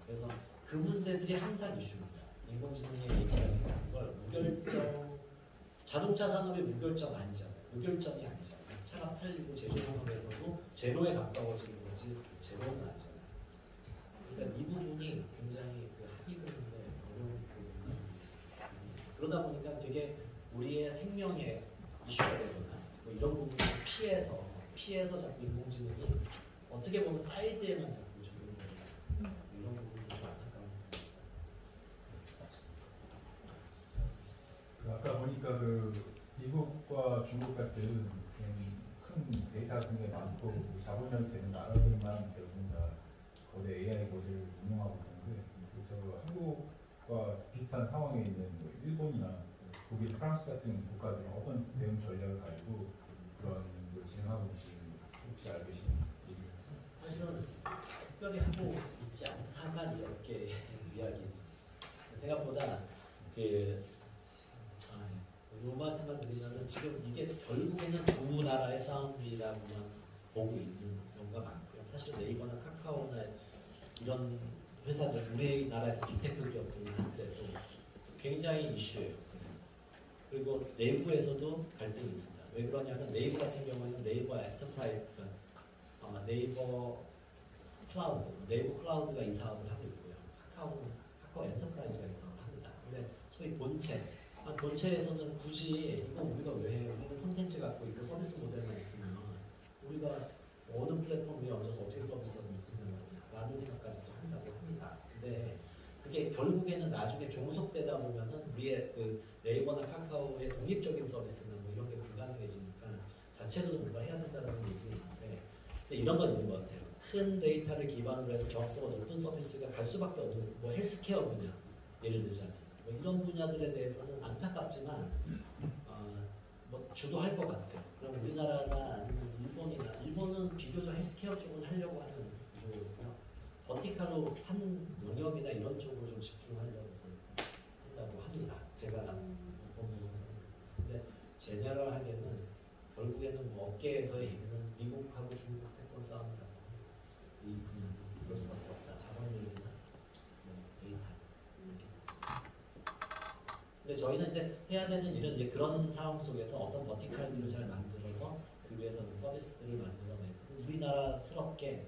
그래서 그 문제들이 항상 이슈입니다. 인공지능의 얘기하는 걸 무결점, 자동차 산업이 무결점 아니잖아요. 무결점이 아니잖아요. 차가 팔리고 제조산업에서도 제로에 가까워지는 거지 제로는 아니잖아요. 그러니까 이 부분이 굉장히 하기 그런데 어려운 부분이 그러다 보니까 되게 우리의 생명에 이슈가 되거나 뭐 이런 부분을 피해서 자꾸 인공지능이 어떻게 보면 사이드에만 자꾸 적용이 되는 이런 부분이 좀 안타까운. 아까 보니까 미국과 중국 같은 큰 데이터 굉장히 많고 자본력이 되는 나라들만 대부분 다 거대 AI 모델을 운영하고 있는데 그래서 한국과 비슷한 상황에 있는 뭐 일본이나 독일, 프랑스 같은 국가들은 어떤 대응 전략을 가지고 그런 걸 진행하고 있는지 혹시 알고 계시는 얘기를 사실은 특별히 하고 있지 않다만 이렇게 이야기. 생각보다 요 말씀만 드리면은 지금 이게 결국에는 두 나라의 싸움이라고만 보고 있는 경우가 많고요. 사실 네이버나 카카오나 이런 회사들 우리나라에서 빅테크 기업들한테도 굉장히 이슈예요. 그리고 내부에서도 갈등이 있습니다. 왜 그러냐면 네이버 같은 경우에는 네이버 엔터프라이즈, 네이버 클라우드가 이 사업을 하고 있고요. 카카오 엔터프라이즈가 이 사업을 합니다. 근데 소위 본체에서는 굳이 이거 우리가 왜 해? 우리는 콘텐츠 갖고 있고 서비스 모델만 있으면 우리가 어느 플랫폼 위에 얹어서 어떻게 서비스를 라는 생각까지도 한다고 합니다. 근데 그게 결국에는 나중에 종속되다 보면은 우리의 네이버나 카카오의 독립적인 서비스는 뭐 이런 게 불가능해지니까 자체적으로 뭔가 해야 된다는 얘기가 있는데 근데 이런 건 있는 것 같아요. 큰 데이터를 기반으로 해서 정확도가 높은 서비스가 갈 수밖에 없는 뭐 헬스케어 분야 예를 들자면 뭐 이런 분야들에 대해서는 안타깝지만 뭐 주도할 것 같아요. 그럼 우리나라나 아니면 일본은 비교적 헬스케어 쪽을 하려고 하는 구조고요. 버티컬로 한 영역이나 이런 쪽으로 좀 집중하려고 한다고 합니다. 제가 보면서. 근데 제너럴하게는 결국에는 뭐 업계에서의 얘기는 미국하고 중국 패권 싸움이라고 합니다. 이 분야는 그럴 수밖에 없다. 자본력이나 데이터. 근데 저희는 이제 해야 되는 일은 이제 그런 상황 속에서 어떤 버티컬들을 잘 만들어서 그 위에서는 서비스들을 만들어내고 우리나라스럽게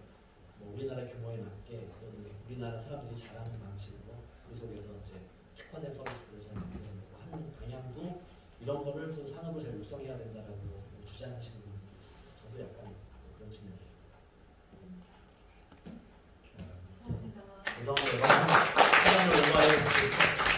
뭐 우리나라 규모에 맞게 또는 우리나라 사람들이 잘하는 방식으로 그 속에서 이제 특화된 서비스를 잘 만들어내고 하는 방향도 이런 거를 산업을 잘 육성해야 된다라고 주장하시는 분들이 있습니다. 저도 약간 그런 측면이에요. 감사합니다. 그동안 시간을 오버해